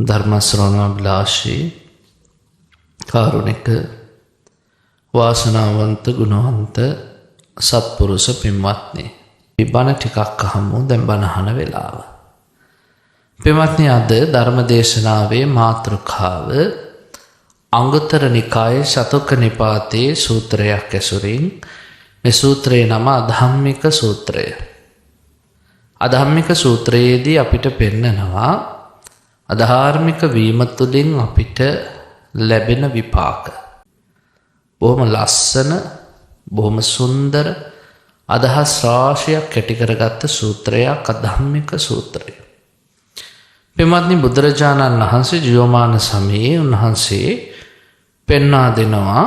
ධර්ම ශ්‍රවණාභිලාෂී කාරුණික වාසනාවන්ත ගුණවන්ත සත්පුරුෂ පින්වත්නි, බණ ටිකක් අහමු. දැන් බණ අහන වෙලාව. පින්වත්නි, අද ධර්ම දේශනාවේ මාතෘකාව අංගුත්තර නිකායේ ශතක නිපාතේ සූත්‍රයක් ඇසුරින් මේ සූත්‍රයේ නම අධම්මික සූත්‍රය. අධම්මික සූත්‍රයේදී අපිට පෙන්නනවා අධාර්මික වීම තුළින් අපිට ලැබෙන විපාක. බොහොම ලස්සන, බොහොම සුන්දර අදහස් රාශියක් කැටි කරගත්ත සූත්‍රයක් අධම්මික සූත්‍රය. පින්වත්නි, බුදුරජාණන් වහන්සේ ජීවමාන සමයේ උන්වහන්සේ පෙන්වා දෙනවා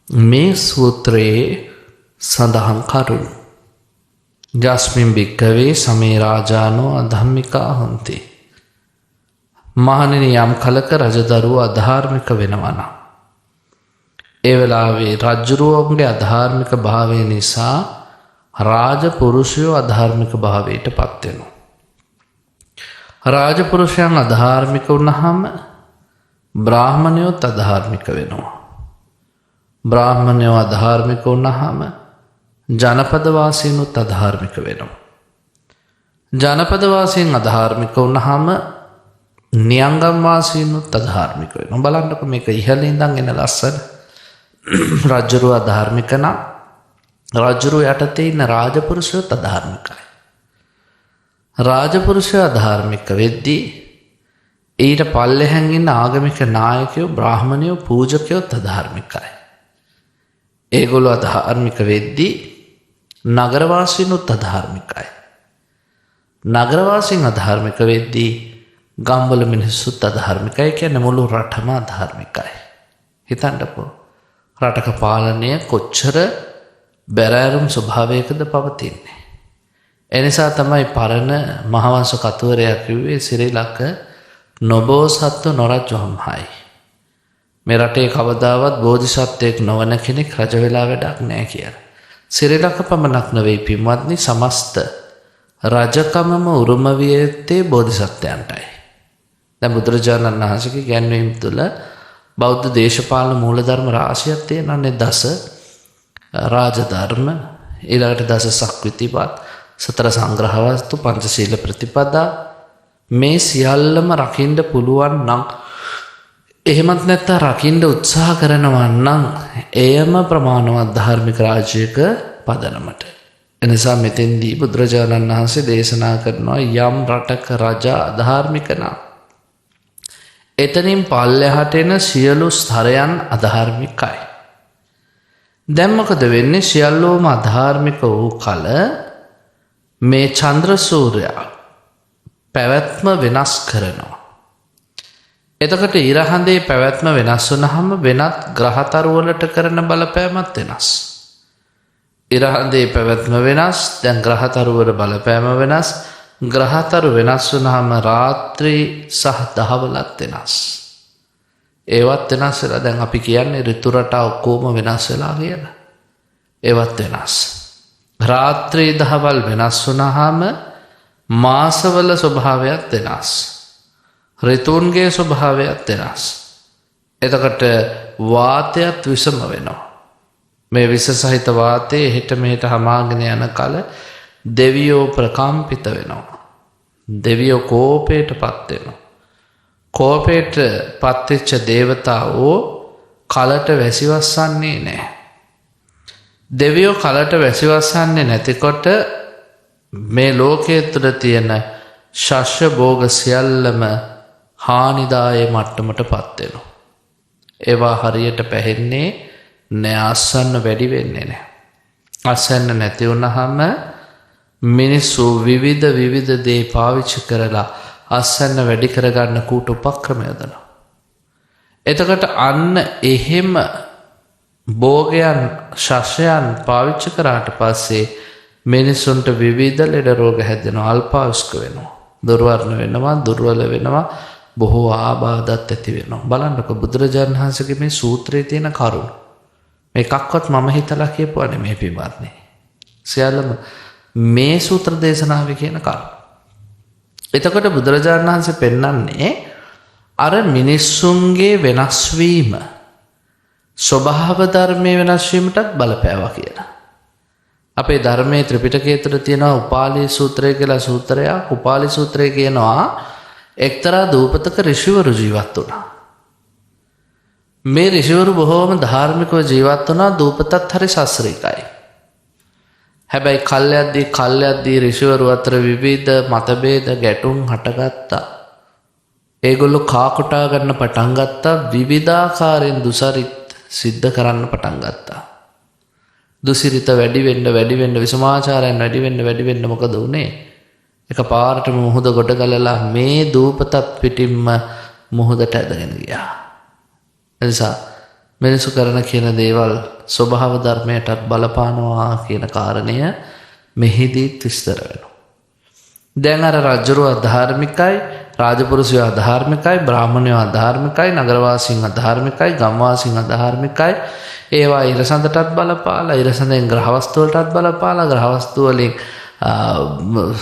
මේ සූත්‍රයේ සඳහන් කරුණු. ජස්මින් භික්ඛවේ සමේ රාජානෝ අධම්මිකා හොන්ති. මහණෙනි, යම් කලක රජදරුවෝ අධාර්මික වෙනවා නම් ඒ වෙලාවේ රජුරුවන්ගේ අධාර්මික භාවය නිසා රාජපුරුෂයෝ අධාර්මික භාවයට පත් වෙනවා. රාජපුරුෂයන් අධාර්මික වුණාම බ්‍රාහමණයෝත් අධාර්මික වෙනවා. බ්‍රාහමණයෝ අධාර්මික වුණාම ජනපදවාසීනුත් අධාර්මික වෙනවා. ජනපදවාසීන් අධාර්මික වුණාම නියංගම් වාසීනුත් අධාර්මික වෙනවා. බලන්නකො මේක ඉහළින් ඉඳන් එන ලස්සන. රජුරුව අධාර්මික නම් රජුරුව යටතේ ඉන්න රාජපුරුෂයෝත් අධාර්මිකයි. රාජපුරුෂය අධාර්මික වෙද්දී ඊට පල්ලෙහැන් ඉන්න ආගමික නායකයෝ, බ්‍රාහමණයෝ, පූජකයෝත් අධාර්මිකයි. ඒගොල්ලෝ අධාර්මික වෙද්දී නගරවාසීනුත් අධාර්මිකයි. නගරවාසීන් අධාර්මික වෙද්දී ගම්වල මිනිස්සුත් අධාර්මිකයි. කියන්නේ මුළු රටම අධාර්මිකයි. හිතන්නකෝ, රටක පාලනය කොච්චර බැරෑරුම් ස්වභාවයකද පවතින්නේ. එනිසා තමයි පරණ මහවංශ කතුවරයා කිව්වේ සිරිලක නොබෝසත්ව නොරජ්වම්හයි. මේ රටේ කවදාවත් බෝධිසත්වයෙක් නොවන කෙනෙක් රජ වෙලා වැඩක් නැහැ කියලා. සිරිලක පමණක් නෙවෙයි පින්වත්නි, සමස්ත රජකමම උරුම විය යුත්තේ බෝධිසත්වයන්ටයි. දැන් බුදුරජාණන් වහන්සේගේ ගැන්වීම් තුළ බෞද්ධ දේශපාලන මූලධර්ම රාශියක් තියෙනවානේ. දස රාජධර්ම, ඊළඟට දස සක්විතිපත්, සතර සංග්‍රහ වස්තු, පංචශීල ප්‍රතිපදා, මේ සියල්ලම රකින්න පුළුවන් නම්, එහෙමත් නැත්නම් රකින්න උත්සාහ කරනවා නම් එයම ප්‍රමාණවත් ධාර්මික රාජ්‍යයක පදනමට. එනිසා මෙතෙන්දී බුදුරජාණන් වහන්සේ දේශනා කරනවා යම් රටක රජා අධාර්මික නම් එතනින් පල්ලෙහාට එන සියලු ස්තරයන් අධාර්මිකයි. දැන් මොකද වෙන්නේ? සියල්ලෝම අධාර්මික වූ කල මේ චන්ද්‍ර සූර්යයා පැවැත්ම වෙනස් කරනවා. එතකොට ඉරහඳේ පැවැත්ම වෙනස් වුණාම වෙනත් ග්‍රහතරු වලට කරන බලපෑමත් වෙනස්. ඉරහඳේ පැවැත්ම වෙනස්, දැන් ග්‍රහතරු වල බලපෑම වෙනස්. ග්‍රහතරු වෙනස් වුණාම රාත්‍රී සහ දහවලත් වෙනස්. ඒවත් වෙනස් වෙලා දැන් අපි කියන්නේ ඍතු රටා ඔක්කොම වෙනස් වෙලා කියලා. ඒවත් වෙනස්. රාත්‍රී දහවල් වෙනස් වුණාම මාසවල ස්වභාවයත් වෙනස්. ඍතුන්ගේ ස්වභාවයත් වෙනස්. එතකොට වාතයත් විසම වෙනවා. මේ විස සහිත වාතයේ හෙට මෙහෙට හමාගෙන යන කල දෙවියෝ ප්‍රකම්පිත වෙනවා. දෙවියෝ කෝපයට පත් වෙනවා. කෝපයට පත්වෙච්ච දේවතාවෝ කලට වැසිවස්සන්නේ නැහැ. දෙවියෝ කලට වැසිවස්සන්නේ නැතිකොට මේ ලෝකයේ තුල තියෙන ශස්‍ය භෝග සියල්ලම හානිදායක මට්ටමට පත් වෙනවා. ඒවා හරියට පැහෙන්නේ නැහැ, අස්සන්න වැඩි වෙන්නේ නැහැ. අස්සන්න නැති වුණාම මිනිස්සු විවිධ දේ පාවිච්චි කරලා අස්සන්න වැඩි කරගන්න කූට උපක්‍රම යොදනවා. එතකොට අන්න එහෙම භෝගයන්, ශස්‍යයන් පාවිච්චි කරාට පස්සේ මිනිසුන්ට විවිධ ලෙඩ රෝග හැදෙනවා, අල්පායුෂ්ක වෙනවා, දුර්වර්ණ වෙනවා, දුර්වල වෙනවා, බොහෝ ආබාධත් ඇති වෙනවා. බලන්නකො බුදුරජාණන් වහන්සේගේ මේ සූත්‍රයේ තියෙන කරුණු. මේකක්වත් මම හිතලා කියපුවා නෙමෙයි පින්වත්නි. සියල්ලම මේ සූත්‍ර දේශනාවේ කියන කරුණු. එතකොට බුදුරජාණන් වහන්සේ පෙන්වන්නේ අර මිනිස්සුන්ගේ වෙනස් වීම ස්වභාව ධර්මයේ වෙනස් වීමටත් බලපෑවා කියලා. අපේ ධර්මයේ ත්‍රිපිටකයේ තුල තියෙනවා උපාලි සූත්‍රය කියලා සූත්‍රයක්. උපාලි සූත්‍රය කියනවා එක්තරා දූපතක ඍෂිවරු ජීවත් වුණා. මේ ඍෂිවරු බොහෝම ධාර්මිකව ජීවත් වුණා. දූපතත් හරි ශාස්ත්‍රීයයි. හැබැයි කල්යද්දී ඍෂිවරු අතර විවිධ මතභේද ගැටුම් හටගත්තා. ඒගොල්ලෝ කාකොටා ගන්න පටන් ගත්තා. විවිධාකාරයෙන් දුසරිත සිද්ධ කරන්න පටන් ගත්තා. දුසිරිත වැඩි වෙන්න විසමාචාරයන් වැඩි වෙන්න මොකද වුනේ? එකපාරටම මුහුද ගොඩ ගලලා මේ දූපතත් පිටින්ම මුහුදට ඇදගෙන ගියා. එනිසා මිනිසු කරන කියන දේවල් ස්වභාව ධර්මයටත් බලපානවා කියන කාරණය මෙහිදී විස්තර වෙනවා. දැන් අර රජුරෝ අධාර්මිකයි, රාජපුරුෂයෝ අධාර්මිකයි, බ්‍රාහ්මණයෝ අධාර්මිකයි, නගරවාසීන් අධාර්මිකයි, ගම්වාසීන් අධාර්මිකයි. ඒවා ඉරසඳටත් බලපාලා, ඉරසඳෙන් ග්‍රහවස්තු වලටත් බලපාලා, ග්‍රහවස්තු වලින්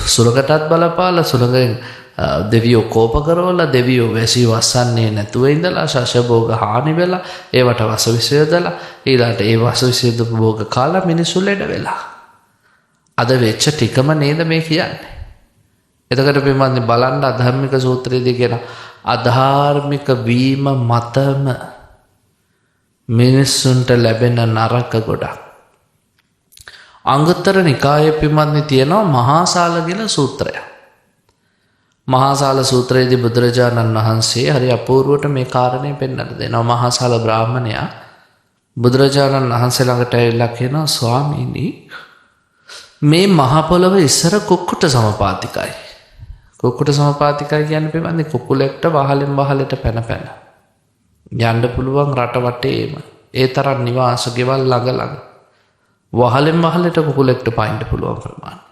සුලකටත් බලපාලා, සුලකෙන් දෙවියෝ කෝප කරවලා, දෙවියෝ වැසි වස්සන්නේ නැතුව ඉඳලා ශාසභෝග හානි වෙලා, ඒවට වසවිස යොදලා, ඊළාට ඒ වසවිස යොදපු භෝග කාලා මිනිස්සු ලෙඩ වෙලා. අද වෙච්ච ටිකම නේද මේ කියන්නේ. එතකොට පින්වත්නි බලන්න අධර්මික සූත්‍රයේදී කියන අධාර්මික වීම මතම මිනිස්සුන්ට ලැබෙන නරක ගොඩක්. අංගුත්තර නිකායේ පින්වත්නි තියෙනවා මහාසාල කියලා සූත්‍රයක්. මහාසාල සූත්‍රයේදී බුදුරජාණන් වහන්සේ හරි අපූර්වට මේ කාරණේ පෙන්වලා දෙනවා. මහාසාල බ්‍රාහ්මණයා බුදුරජාණන් වහන්සේ ළඟට ඇවිල්ලා කියනවා ස්වාමීනි මේ මහ පොළව ඉස්සර කුක්කුට සමපාතිකයි. කුක්කුට සමපාතිකයි කියන්නේ පින්වත්නි කුකුලෙක්ට වහලෙන් වහලට පැන යන්න පුළුවන් රට වටේම. ඒ තරම් නිවාස ගෙවල් ළඟ වහලෙන් වහලට කුකුලෙක්ට පයින්න පුළුවන් ප්‍රමාණය.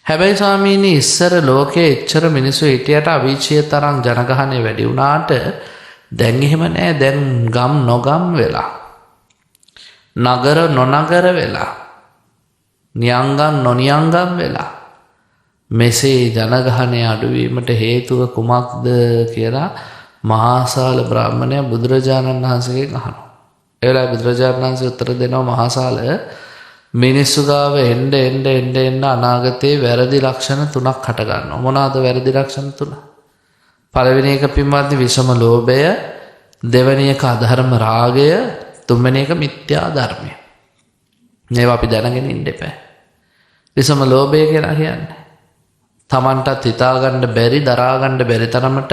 හැබැයි ස්වාමීනි ඉස්සර ලෝකයේ එච්චර මිනිස්සු හිටියට අවීචිය තරම් ජනගහනය වැඩි වුණාට දැන් එහෙම නෑ. දැන් ගම් නොගම් වෙලා, නගර නොනගර වෙලා, නියංගම් නොනියංගම් වෙලා මෙසේ ජනගහනය අඩුවීමට හේතුව කුමක්ද කියලා මහාසාල බ්‍රාහ්මණයා බුදුරජාණන් වහන්සේගෙන් අහනවා. ඒ වෙලාවේ බුදුරජාණන් වහන්සේ උත්තර දෙනවා මහාසාල මිනිස්සු ගාව එන්න අනාගතයේ වැරදි ලක්ෂණ 3ක් හට ගන්නවා. මොනවාද වැරදි ලක්ෂණ 3? පළවෙනි එක පින්වත්නි විෂම ලෝභය, දෙවෙනි එක අධර්ම රාගය, තුන්වෙනි එක මිත්‍යා ධර්මය. මේවා අපි දැනගෙන ඉන්න එපා. විෂම ලෝභය කියලා කියන්නේ තමන්ටත් හිතාගන්න බැරි, දරාගන්න බැරි තරමට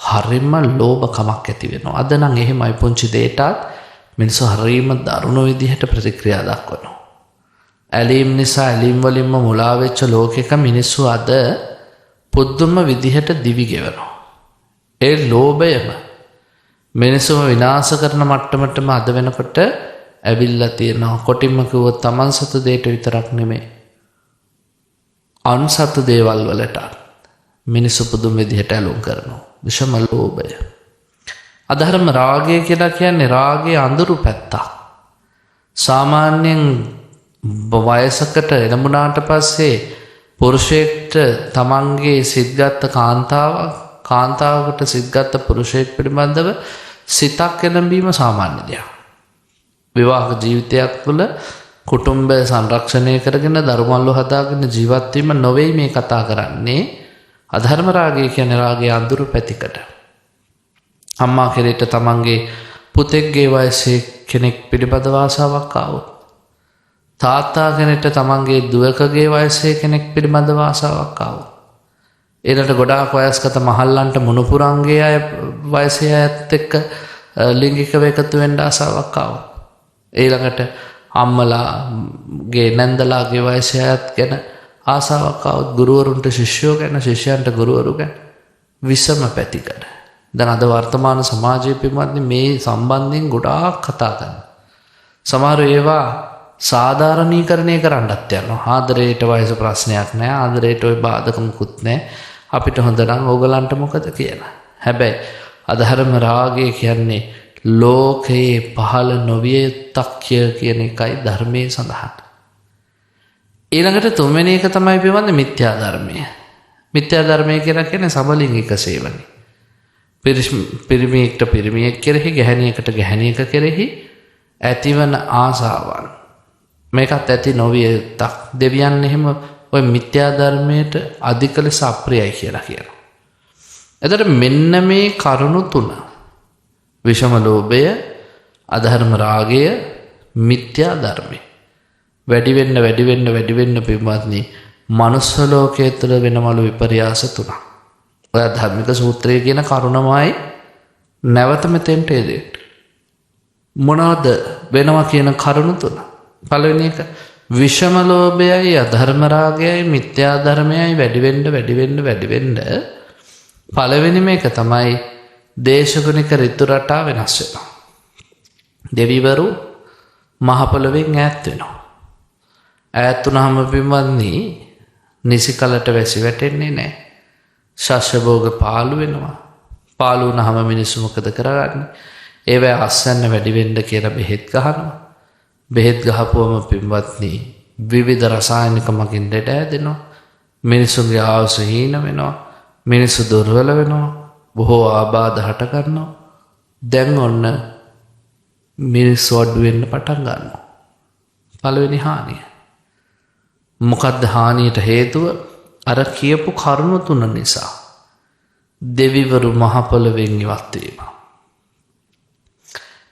හරිම ලෝභකමක් ඇති වෙනවා. අද නම් එහෙමයි පුංචි දෙයටත් මිනිස්සු හරිම දරුණු විදිහට ප්‍රතික්‍රියා දක්වනවා. ඇලීම් නිසා ඇලීම් වලින්ම මුලා වෙච්ච ලෝකෙක මිනිස්සු අද පුදුම විදිහට දිවි ගෙවනවා. ඒ ලෝභයම මිනිස්සුම විනාශ කරන මට්ටමටම අද වෙනකොට ඇවිල්ලා තියෙනවා. කොටින්ම කිව්වොත් තමන් සතු දෙයට විතරක් නෙමෙයි, අන්සතු දේවල් වලට මිනිස්සු පුදුම විදිහට ඇලුම් කරනවා. විෂම ලෝභය. අධර්ම රාගය කියලා කියන්නේ රාගයේ අඳුරු පැත්තක්. සාමාන්‍යයෙන් වයසකට එළඹුණාට පස්සේ පුරුෂයෙක්ට තමන්ගේ සිත්ගත් කාන්තාවකට සිත්ගත් පුරුෂයෙක් පිළිබඳව සිතක් එළඹීම සාමාන්‍ය දෙයක්. විවාහ ජීවිතයක් තුළ කුටුම්බය සංරක්ෂණය කරගෙන දරුමල්ලු හදාගෙන ජීවත් වීම නොවේ මේ කතා කරන්නේ. අධර්ම රාගය කියන්නේ රාගයේ අඳුරු පැතිකඩ. අම්මා කෙරෙහිට තමන්ගේ පුතෙක්ගේ වයසේ කෙනෙක් පිළිබඳව ආසාවක් ආවොත්, තාත්තා කෙනෙක්ට තමන්ගේ දුවකගේ වයසේ කෙනෙක් පිළිබඳව ආසාවක් ආවොත්, ඊළඟට ගොඩාක් වයස්ගත මහල්ලන්ට මුණුපුරන්ගේ අය වයසේ අයත් එක්ක ලිංගිකව එකතු වෙන්න ආසාවක් ආවොත්, ඊළඟට අම්මලාගේ නැන්දලාගේ වයසේ අයත් ගැන ආසාවක් ආවොත්, ගුරුවරුන්ට ශිෂ්‍යයෝ ගැන, ශිෂ්‍යයන්ට ගුරුවරු ගැන විසම පැතිකඩ. දැන් අද වර්තමාන සමාජයේ පින්වත්නි මේ සම්බන්ධයෙන් ගොඩාක් කතා කරනවා. සමහර ඒවා සාධාරණීකරණය කරන්නත් යනවා. ආදරයට වයස ප්‍රශ්නයක් නැහැ, ආදරයට ওই බාධක මුකුත් නැහැ, අපිට හොඳ නම් ඕගලන්ට මොකද කියලා. හැබැයි අධර්ම රාගය කියන්නේ ලෝකයේ පහළ නොවිය යුත්තක්ය කියන එකයි ධර්මයේ සඳහන්. ඊළඟට තුන්වෙනි එක තමයි පින්වත්නි මිත්‍යා ධර්මය. මිත්‍යා ධර්මය කියලා කියන්නේ සමලිංගික සේවනය. පිරිමියෙක්ට පිරිමියෙක් කෙරෙහි ගැහැණියකට ගැහැණියක කෙරෙහි ඇතිවන ආසාවන් මේකත් ඇති නොවිය යුත්තක්. දෙවියන් එහෙම ඔය මිත්‍යා ධර්මයට අධික ලෙස අප්‍රියයි කියලා කියනවා. එතකොට මෙන්න මේ කරුණු තුන විෂම ලෝභය, අධර්ම රාගය, මිත්‍යා ධර්මය වැඩි වෙන්න පින්වත්නි මනුස්ස ලෝකයේ තුල වෙනමලු විපර්යාස තුනක්. ඔය ධර්මික සූත්‍රයේ කියන කරුණමයි නැවත මෙතෙන්ට එදෙන්න. මොනවද වෙනවා කියන කරුණු තුන? පළවෙනි එක විෂම ලෝභයයි, අධර්ම රාගයයි, මිත්‍යා ධර්මයයි වැඩි වෙන්න පළවෙනි මේක තමයි දේශගුණික ඍතු රටා වෙනස් වෙනවා. දෙවිවරු මහ පොළොවෙන් ඈත් වෙනවා. ඈත් වුණාම පින්වත්නි නිසි කලට වැසි වැටෙන්නේ නැහැ. ශස්‍ය භෝග පාළු වෙනවා. පාළු වුණාම මිනිස්සු මොකද කරගන්නේ? ඒවැ අස්සන්න වැඩි වෙන්න කියලා බෙහෙත් ගහනවා. බෙහෙත් ගහපුවම පින්වත්නි විවිධ රසායනික මගින් ලෙඩ හැදෙනවා. මිනිසුන්ගේ ආයුෂ හීන වෙනවා. මිනිස්සු දුර්වල වෙනවා. බොහෝ ආබාධ හට ගන්නවා. දැන් ඔන්න මිනිස්සු අඩු වෙන්න පටන් ගන්නවා. පළවෙනි හානිය. මොකද්ද හානියට හේතුව? අර කියපු කරුණු තුන නිසා. දෙවිවරු මහ පොළොවෙන් ඉවත් වීම.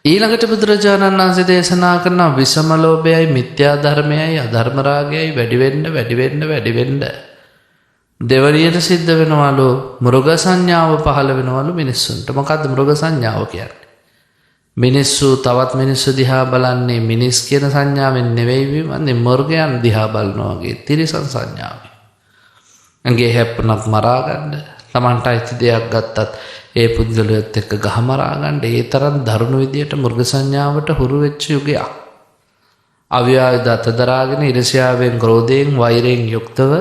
ඊළඟට බුදුරජාණන් වහන්සේ දේශනා කරන විෂම ලෝභයයි, මිත්‍යා ධර්මයයි, අධර්ම රාගයයි වැඩි වෙන්න දෙවරියට සිද්ධ වෙනවලු මෘග සංඥාව පහළ වෙනවලු මිනිස්සුන්ට. මොකද්ද මෘග සංඥාව කියන්නේ? මිනිස්සු තවත් මිනිස්සු දිහා බලන්නේ මිනිස් කියන සංඥාවෙන් නෙවෙයි විමන්නේ මෘගයන් දිහා බලනවා වගේ තිරිසන් සංඥාවෙන්. ඇඟේ හැප්පුණත් මරා ගන්න, Tamanට අයිති දෙයක් ගත්තත් ඒ පුද්ගලයාත් එක්ක ගහ මරා ගන්න, ඒ තරම් දරුණු විදියට මෘග සංඥාවට හුරු වෙච්ච යුගයක්. අව්‍යායුධ අතදරාගෙන ඉරිසියාවෙන්, ක්‍රෝධයෙන්, වෛරයෙන් යුක්තව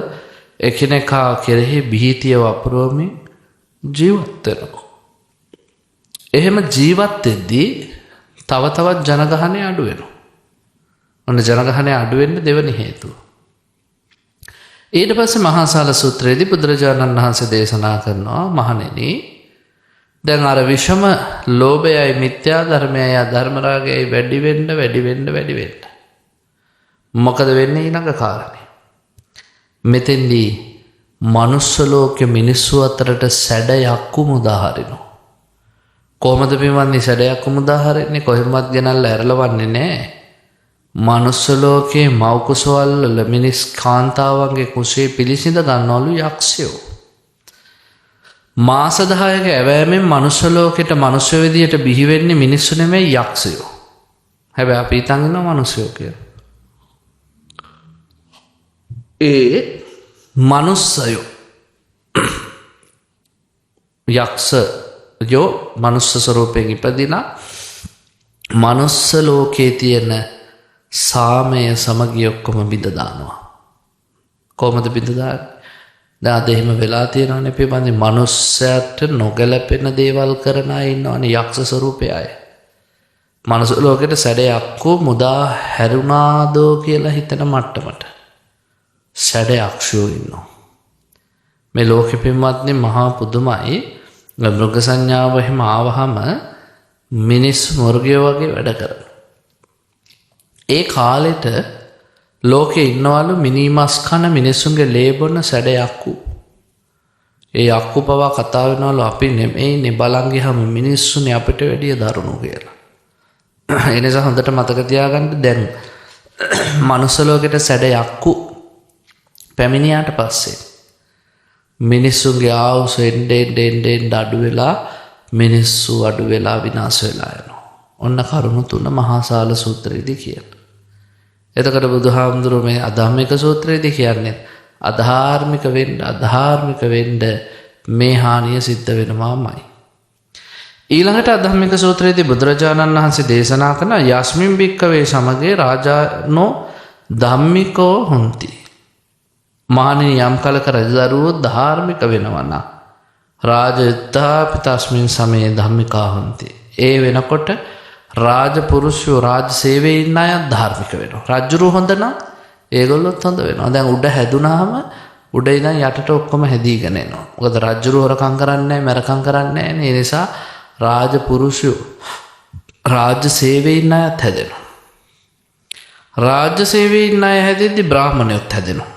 එකිනෙකා කෙරෙහි බිහිතිය වපුරවමින් ජීවත් වෙනවා. එහෙම ජීවත් වෙද්දී තව තවත් ජනගහනය අඩු වෙනවා. ඔන්න ජනගහනය අඩු වෙන්න දෙවෙනි හේතුව. ඊට පස්සේ මහාසාල සූත්‍රයේදී බුදුරජාණන් වහන්සේ දේශනා කරනවා මහණෙනි දැන් අර විෂම ලෝභයයි, මිත්‍යා ධර්මයයි, අධර්ම රාගයයි වැඩි වෙන්න මොකද වෙන්නේ ඊළඟ කාරණේ? මෙතෙන්දී මනුස්ස ලෝකෙ මිනිස්සු අතරට සැඩයක් මුදා හරිනවා. කොහොමද පින්වත්නි සැඩයක් මුදා හරින්නේ? කොහෙන්වත් ගෙනල්ලා ඇරලවන්නේ නැහැ. මනුස්ස ලෝකේ මව් කුසවල මිනිස් කාන්තාවන්ගේ කුසේ පිළිසිඳ ගන්නවලු යක්ෂයෝ. මාස 10ක ඇවෑමෙන් මනුස්ස ලෝකෙට මනුස්ස විදියට බිහි වෙන්නේ මිනිස්සු නෙමෙයි යක්ෂයෝ. හැබැයි අපි හිතන් ඉන්නවා මනුස්සයෝ කියලා. ඒ මනුස්සයෝ යක්ෂයෝ මනුස්ස ස්වරූපයෙන් ඉපදිනා මනුස්ස ලෝකයේ තියෙන සාමය සමගිය ඔක්කොම බිඳ දානවා. කොහොමද බිඳ දාන්නේ? දැන් අද එහෙම වෙලා තියෙනවනේ පිළිබඳ මනුස්සයාට නොගැලපෙන දේවල් කරන අය ඉන්නවනේ යක්ෂ ස්වරූපයේ අය. මනුස්ස ලෝකෙට සැඩයක් මුදා හැරුණාදෝ කියලා හිතන මට්ටමට සැඩයක්ෂයෝ ඉන්නවා. මේ ලෝකෙ පින්වත්නි මහා පුදුමයි. මෘග සංඥාව එහෙම ආවහම මිනිස් මෘගයෝ වගේ වැඩ කරනවා. ඒ කාලෙට ලෝකේ ඉන්නවලු මිනිමස් කන මිනිස්සුන්ගේ ලේබොන සැඩයක්කු. ඒ යක්කු පවා කතා වෙනවලු අපි නෙමෙයිනේ බලන් ගියාම මිනිස්සුනේ අපිට වැඩිය දරුණු කියලා. ඒ නිසා හොඳට මතක තියාගන්න දැන් මනුස්ස ලෝකෙට සැඩයක්කු පැමිණියාට පස්සේ මිනිස්සුන්ගේ ආයුෂ එන්න අඩු වෙලා මිනිස්සු අඩු වෙලා විනාශ වෙලා යනවා. ඔන්න කරුණු තුන මහාසාල සූත්‍රයේදී කියනවා. එතකොට බුදුහාමුදුරුවෝ මේ අධම්මික සූත්‍රයේදී කියන්නේ අධාර්මික වෙන්න මේ හානිය සිද්ධ වෙනවාමයි. ඊළඟට අධම්මික සූත්‍රයේදී බුදුරජාණන් වහන්සේ දේශනා කරන යස්මින් භික්කවේ සමගේ රාජානෝ ධම්මිකෝ හොಂತಿ. මහණෙනි යම් කලක රජදරුවෝ ධාර්මික වෙනවා නම් රාජයුත්තාපි තස්මින් සමේ ධම්මිකා හොಂತಿ. ඒ වෙනකොට රාජපුරුෂයෝ රාජ සේවයේ ඉන්න අය ධාර්මික වෙනවා. රජුරු හොඳ නම් ඒගොල්ලොත් හොඳ වෙනවා. දැන් උඩ හැදුනාම උඩ ඉඳන් යටට ඔක්කොම හැදීගෙන එනවා. මොකද රජුරු හොරකම් කරන්නේ නැහැ, මරකම් කරන්නේ නැහැ. ඒ නිසා රාජපුරුෂයෝ රාජ්‍ය සේවයේ ඉන්න අයත් හැදෙනවා. රාජ්‍ය සේවයේ ඉන්න අය හැදෙද්දි බ්‍රාහ්මණයොත් හැදෙනවා.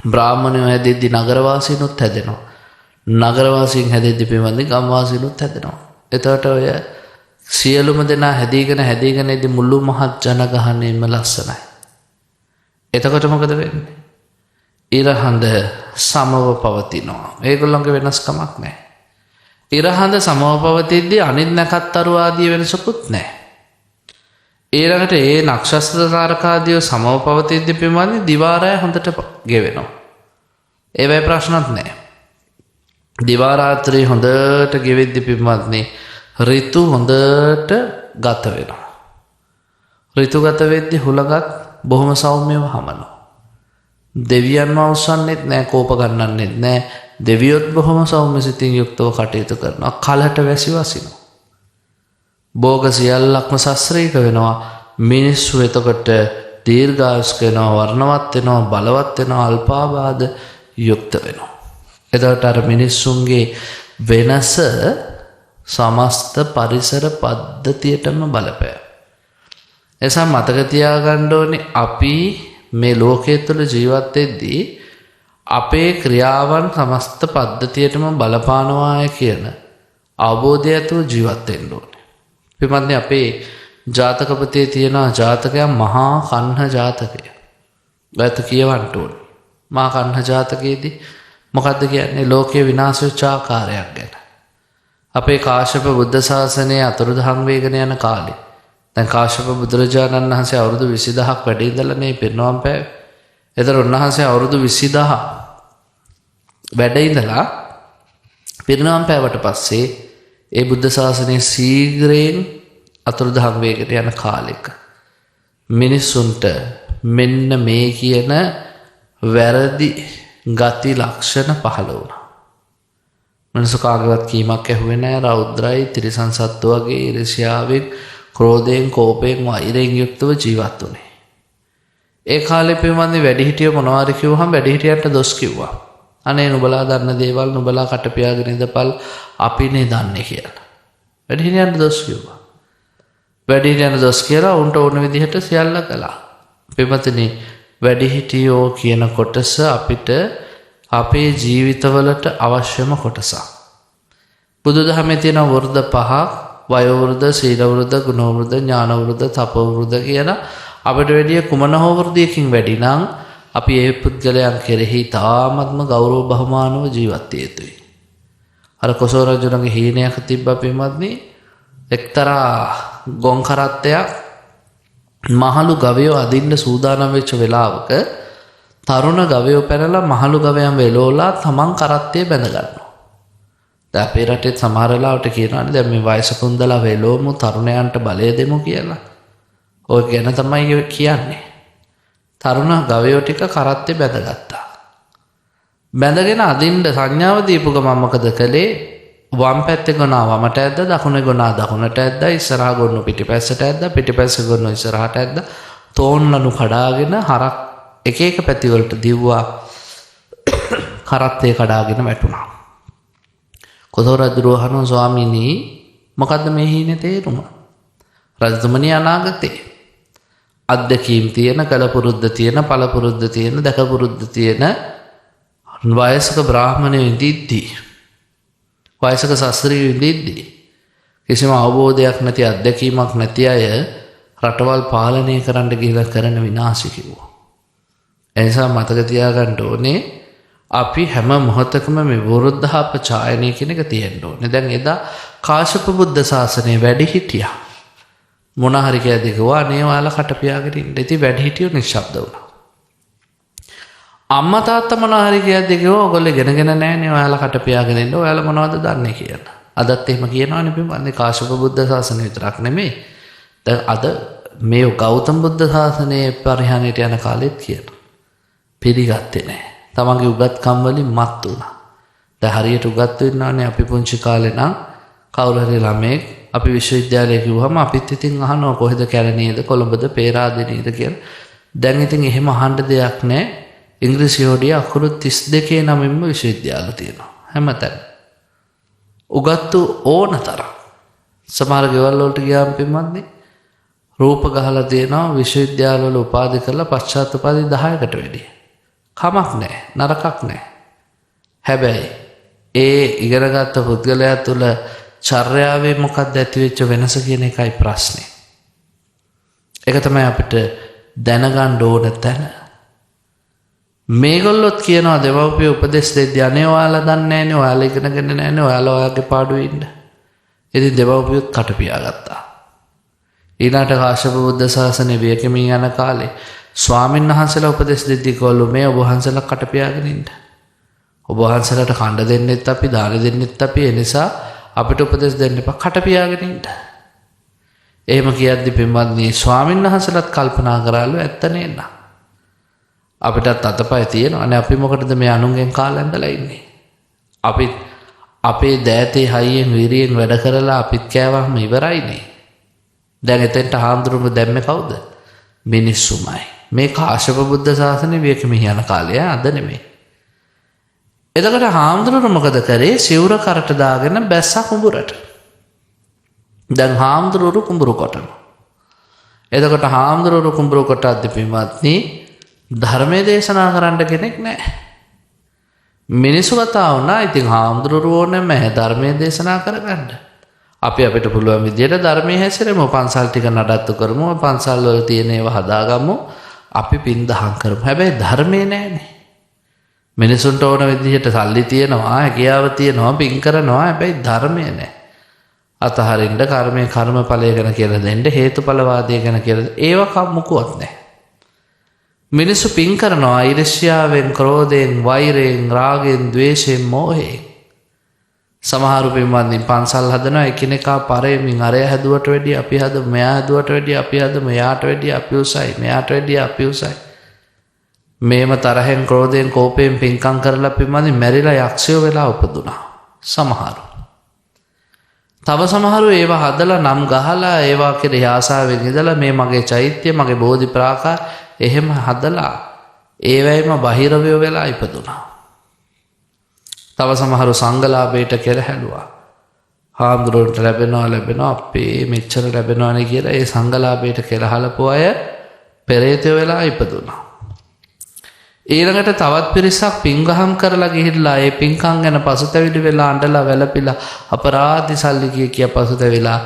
බ්‍රාහ්මණයෝ හැදෙද්දි නගරවාසීනුත් හැදෙනවා. නගරවාසීන් හැදෙද්දි පින්වත්නි ගම්වාසීනුත් හැදෙනවා. එතකොට ඔය සියලුම දෙනා හැදීගෙන ඉදි මුළු මහත් ජනගහනයම ලස්සනයි. එතකොට මොකද වෙන්නේ? ඉරහඳ සමව පවතිනවා. ඒගොල්ලන්ගේ වෙනස්කමක් නැහැ. ඉරහඳ සමව පවතිද්දී අනිත් නැකත්තරු ආදී වෙනසකුත් නැහැ. ඊළඟට ඒ නක්ෂත්‍ර තාරකාදිය සමව පවතිද්දී පින්වත්නි දිවා රාත්‍රී හොඳට ගෙවෙනවා. ඒවයි ප්‍රශ්නත් නැහැ. දිවා රාත්‍රී හොඳට ගෙවෙද්දී පින්වත්නි ඍතු හොඳට ගත වෙනවා. ඍතු ගත වෙද්දී හුලගත් බොහොම සෞම්‍යව හමනවා. දෙවියන්ව අවසන්නෙත් නැහැ, කෝප ගන්නන්නෙත් නැහැ. දෙවියොත් බොහොම සෞම්‍ය සිතින් යුක්තව කටයුතු කරනවා. කලට වැසි වසිනවා. භෝග සියල්ලක්ම සස්ත්‍රීක වෙනවා. මිනිස්සු එතකොට දීර්ඝායුෂ්ක වෙනවා, වර්ණවත් වෙනවා, බලවත් වෙනවා, අල්පාබාධ යුක්ත වෙනවා. එතකොට අර මිනිස්සුන්ගේ වෙනස සමස්ත පරිසර පද්ධතියටම බලපෑ. එසා මතක තියාගන්න ඕනේ අපි මේ ලෝකයේ තුල ජීවත් වෙද්දී අපේ ක්‍රියාවන් සමස්ත පද්ධතියටම බලපානවාය කියන අවබෝධය ඇතුව ජීවත් වෙන්න ඕනේ. පින්වත්නි අපේ ජාතකපතේ තියෙන ජාතකයක් මහා කන්හ ජාතකය. ඔයත් කියවන්න ඕනේ. මහා කන්හ ජාතකයේදී මොකද්ද කියන්නේ? ලෝකයේ විනාශ වෙච්ච ආකාරයක් ගැන. අපේ කාශ්‍යප බුද්ධ ශාසනය අතුරුදහන් වේගෙන යන කාලේ දැන් කාශ්‍යප බුදුරජාණන් වහන්සේ අවුරුදු 20000ක් වැඩ ඉඳලා මේ පිරිනවම් පෑවේ. ඒතර උන්වහන්සේ අවුරුදු 20000 වැඩ ඉඳලා පිරිනවම් පෑවට පස්සේ ඒ බුද්ධ ශාසනය ශීඝ්‍රයෙන් අතුරුදහන් වේගෙන යන කාලෙක මිනිසුන්ට මෙන්න මේ කියන වැරදි ගති ලක්ෂණ පහළ වුණා. මිනිස්සු කාගේවත් කීමක් ඇහුවේ නැහැ. රෞද්‍රයි තිරිසන් සත්තු වගේ ඊර්ෂ්‍යාවෙන්, ක්‍රෝධයෙන්, කෝපයෙන්, වෛරයෙන් යුක්තව ජීවත් වුණේ. ඒ කාලේ පින්වත්නි වැඩිහිටියෝ මොනවාරි කිව්වහම වැඩිහිටියන්ට දොස් කිව්වා. අනේ නුඹලා දන්න දේවල් නුඹලා කට පියාගෙන ඉඳපල් අපිනේ දන්නේ කියලා. වැඩිහිටියන්ට දොස් කිව්වා. වැඩිහිටියන්ට දොස් කියලා උන්ට ඕන විදිහට සියල්ල කළා. පින්වත්නි වැඩිහිටියෝ කියන කොටස අපිට අපේ ජීවිතවලට අවශ්‍යම කොටසක්. බුදුදහමේ තියෙන වෘද්ධ පහක් වයෝ වෘද්ධ, සීල වෘද්ධ, ගුණ වෘද්ධ, ඥාන වෘද්ධ, තප වෘද්ධ කියලා අපිට වැඩි කුමන හෝ වෘද්ධියකින් වැඩි නම් අපි ඒ පුද්ගලයන් කෙරෙහි තාමත්ම ගෞරව බහුමානව ජීවත් විය යුතුයි. අර කොසල් රජුණගේ හීනයක් තිබ්බා පින්වත්නි. එක්තරා ගොන් කරත්තයක් මහලු ගවයෝ අදින්න සූදානම් වෙච්ච වෙලාවක තරුණ ගවයෝ පැනලා මහලු ගවයන් වෙලෝලා තමන් කරත්තේ බැඳ ගන්නවා. දැන් අපේ රටේ සමහර වෙලාවට කියනවානේ දැන් මේ වයසක උන්දලා වෙලෝමු තරුණයන්ට බලය දෙමු කියලා. ඔය ගැන තමයි කියන්නේ. තරුණ ගවයෝ ටික කරත්තේ බැඳගත්තා. බැඳගෙන අදින්න සංඥාව දීපු ගමන් මොකද කළේ? වම් පැත්තේ ගොනා වමට ඇද්ද, දකුණේ ගොනා දකුණට ඇද්ද, ඉස්සරහා ගොන්නු පිටිපැස්සට ඇද්ද, පිටිපැස්සේ ගොන්නු ඉස්සරහට ඇද්ද, තෝන්ලනු කඩාගෙන හරක් එක එක පැති වලට දිව්වා. කරත්තේ කඩාගෙන වැටුණා. කොසල් රජුරෝ අහනවා ස්වාමීනි මොකද්ද මේ හීනේ තේරුම? රජතුමනි අනාගතේ අධ්‍යක්ීම් තියෙන, කලපුරුද්ද තියෙන, පළපුරුද්ද තියෙන, දකපුරුද්ද තියෙන වයසක බ්‍රාහ්මණයෝ ඉඳිද්දී, වයසක ශාස්ත්‍රීයෝ ඉඳිද්දී කිසිම අවබෝධයක් නැති, අධ්‍යක්ීමක් නැති අය රටවල් පාලනය කරන්න ගිහිල්ලා කරන විනාශය කිව්වා. එනිසා මතක තියාගන්න ඕනේ අපි හැම මොහොතකම මේ වෘද්ධාපචායනය කියන එක තියෙන්න ඕනේ. දැන් එදා කාශ්‍යප බුද්ධ ශාසනය වැඩි හිටියා. මොන හරි කියදෙකවා අනේ ඔයාලා කට පියාගෙන ඉන්න. ඉතින් වැඩි හිටියෝ නිශ්ශබ්ද වුණා. අම්මා තාත්තා මොන හරි කියදෙකවා ඔයගොල්ලෝ ඉගෙනගෙන නැහැනේ ඔයාලා කට පියාගෙන ඉන්න. ඔයාලා මොනවද දන්නේ කියලා. අදත් එහෙම කියනවනේ පින්වත්නි. කාශ්‍යප බුද්ධ ශාසනය විතරක් නෙමෙයි. දැන් අද මේ ගෞතම බුද්ධ ශාසනයේ පරිහානියට යන කාලෙත් කියනවා. පිළිගත්තේ නැහැ. තමන්ගේ උගත්කම් වලින් මත් වුණා. දැන් හරියට උගත් වෙන්නවනේ අපි පුංචි කාලේ නම් කවුරු හරි ළමෙක් අපි විශ්වවිද්‍යාලයේ කිව්වම අපිත් ඉතින් අහනවා කොහෙද කැලණියේද, කොළඹද, පේරාදෙණියේද කියලා. දැන් ඉතින් එහෙම අහන්න දෙයක් නැහැ. ඉංග්‍රීසි හොඩිය අකුරු 32 නමින්ම විශ්වවිද්‍යාල තියෙනවා හැමතැන. උගත්තු ඕන තරම්. සමහර ගෙවල් වලට ගියාම පින්වත්නි රූප ගහලා තියෙනවා විශ්වවිද්‍යාල වල උපාධි කරලා පශ්චාත් උපාධි 10කට වැඩි. කමක් නැහැ, නරකක් නැහැ. හැබැයි ඒ ඉගෙනගත්ත පුද්ගලයා තුළ චර්යාවේ මොකක්ද ඇති වෙච්ච වෙනස කියන එකයි ප්‍රශ්නේ. ඒක තමයි අපිට දැනගන්න ඕන තැන. මේගොල්ලොත් කියනවා දෙමව්පිය උපදෙස් දෙද්දී අනේ ඔයාලා දන්නේ නැහනේ, ඔයාලා ඉගෙනගෙන නැහනේ, ඔයාලා ඔයාගේ පාඩුවේ ඉන්න. ඉතින් දෙමව්පියොත් කට පියාගත්තා. ඊළාට කාශ්‍යප බුද්ධ ශාසනය වියකමින් යන කාලේ ස්වාමීන් වහන්සේලා උපදෙස් දෙද්දී කොල්ලෝ මේ ඔබ වහන්සේලා කට පියාගෙන ඉන්න. ඔබ වහන්සේලාට කණ්ඩ දෙන්නෙත් අපි, දාන දෙන්නෙත් අපි, ඒ නිසා අපිට උපදෙස් දෙන්න එපා, කට පියාගෙන ඉන්න. එහෙම කියද්දි පින්වත්නි ස්වාමීන් වහන්සේලාත් කල්පනා කරාලු ඇත්ත නේද? අපිටත් අතපය තියෙනවා නේ, අපි මොකටද මේ අනුන්ගෙන් කාලා ඇඳලා ඉන්නේ? අපි අපේ දෑතේ හයියෙන් විරියෙන් වැඩ කරලා අපිත් කෑවම ඉවරයිනේ. දැන් එතෙන්ට හාමුදුරුවෝ දැම්මේ කවුද? මිනිස්සුමයි. මේ කාශ්‍යප බුද්ධ ශාසනය වියකමින් යන කාලය අද නෙමෙයි. එතකොට හාමුදුරුවෝ මොකද කරේ? සිවුර කරට දාගෙන බැස්සා කුඹුරට. දැන් හාමුදුරුවෝ කුඹුරු කොටනවා. එතකොට හාමුදුරුවෝ කුඹුරු කොටද්දී පින්වත්නි ධර්මයේ දේශනා කරන්න කෙනෙක් නැහැ. මිනිස්සු කතා වුණා. ඉතින් හාමුදුරුවෝ ඕනෙම ධර්මයේ දේශනා කරගන්න. අපි අපිට පුළුවන් විදියට ධර්මයේ හැසිරෙමු. පන්සල් ටික නඩත්තු කරමු. පන්සල් වල තියෙන ඒවා හදාගමු. අපි පින් දහම් කරමු. හැබැයි ධර්මයේ නැහැනේ. මිනිසුන්ට ඕන විදිහට සල්ලි තියනවා, හැකියාව තියනවා, පින් කරනවා. හැබැයි ධර්මය නැහැ. අතහරින්න කර්මයේ කර්මඵලය ගැන කියලා දෙන්න, හේතුඵලවාදය ගැන කියලා ඒවා මොකුවත් නැහැ. මිනිස්සු පින් කරනවා ඊර්ෂ්‍යාවෙන්, ක්‍රෝධයෙන්, වෛරයෙන්, රාගයෙන්, ද්වේෂයෙන්, මෝහයෙන්. සමහරු පින්වත්නි පන්සල් හදනවා එකිනෙකා පරෙමින්, අරය හැදුවට වැඩිය අපි හදමු, මෙයා හැදුවට වැඩිය අපි හදමු, මෙයාට වැඩිය අපි උසයි, මෙයාට වැඩිය අපි උසයි. මේම තරහෙන්, ක්‍රෝධයෙන්, කෝපයෙන් පින්කම් කරලා පින්වත්නි මැරිලා යක්ෂයෝ වෙලා උපදුනා සමහරු. තව සමහරු ඒවා හදලා නම් ගහලා ඒවා කෙරෙහි ආසාවෙන් ඉඳලා මේ මගේ චෛත්‍ය, මගේ බෝධි ප්‍රාකාර එහෙම හදලා ඒවැයිම බහිරවය වෙලා ඉපදුනා. තව සමහරු සංඝලාභයට කෙරහැලුවා. හාමුදුරුවන්ට ලැබෙනවා අපේ මෙච්චර ලැබෙනවානේ කියලා ඒ සංඝලාභයට කෙරහලපු අය පෙරේතයෝ වෙලා ඉපදුනා. ඊළඟට තවත් පිරිසක් පින්ගහම් කරලා ගිහිල්ලා ඒ පින්කම් ගැන පසුතැවිලි වෙලා අඬලා වැළපිලා අපරාධි සල්ලි කිය පසුතැවිලා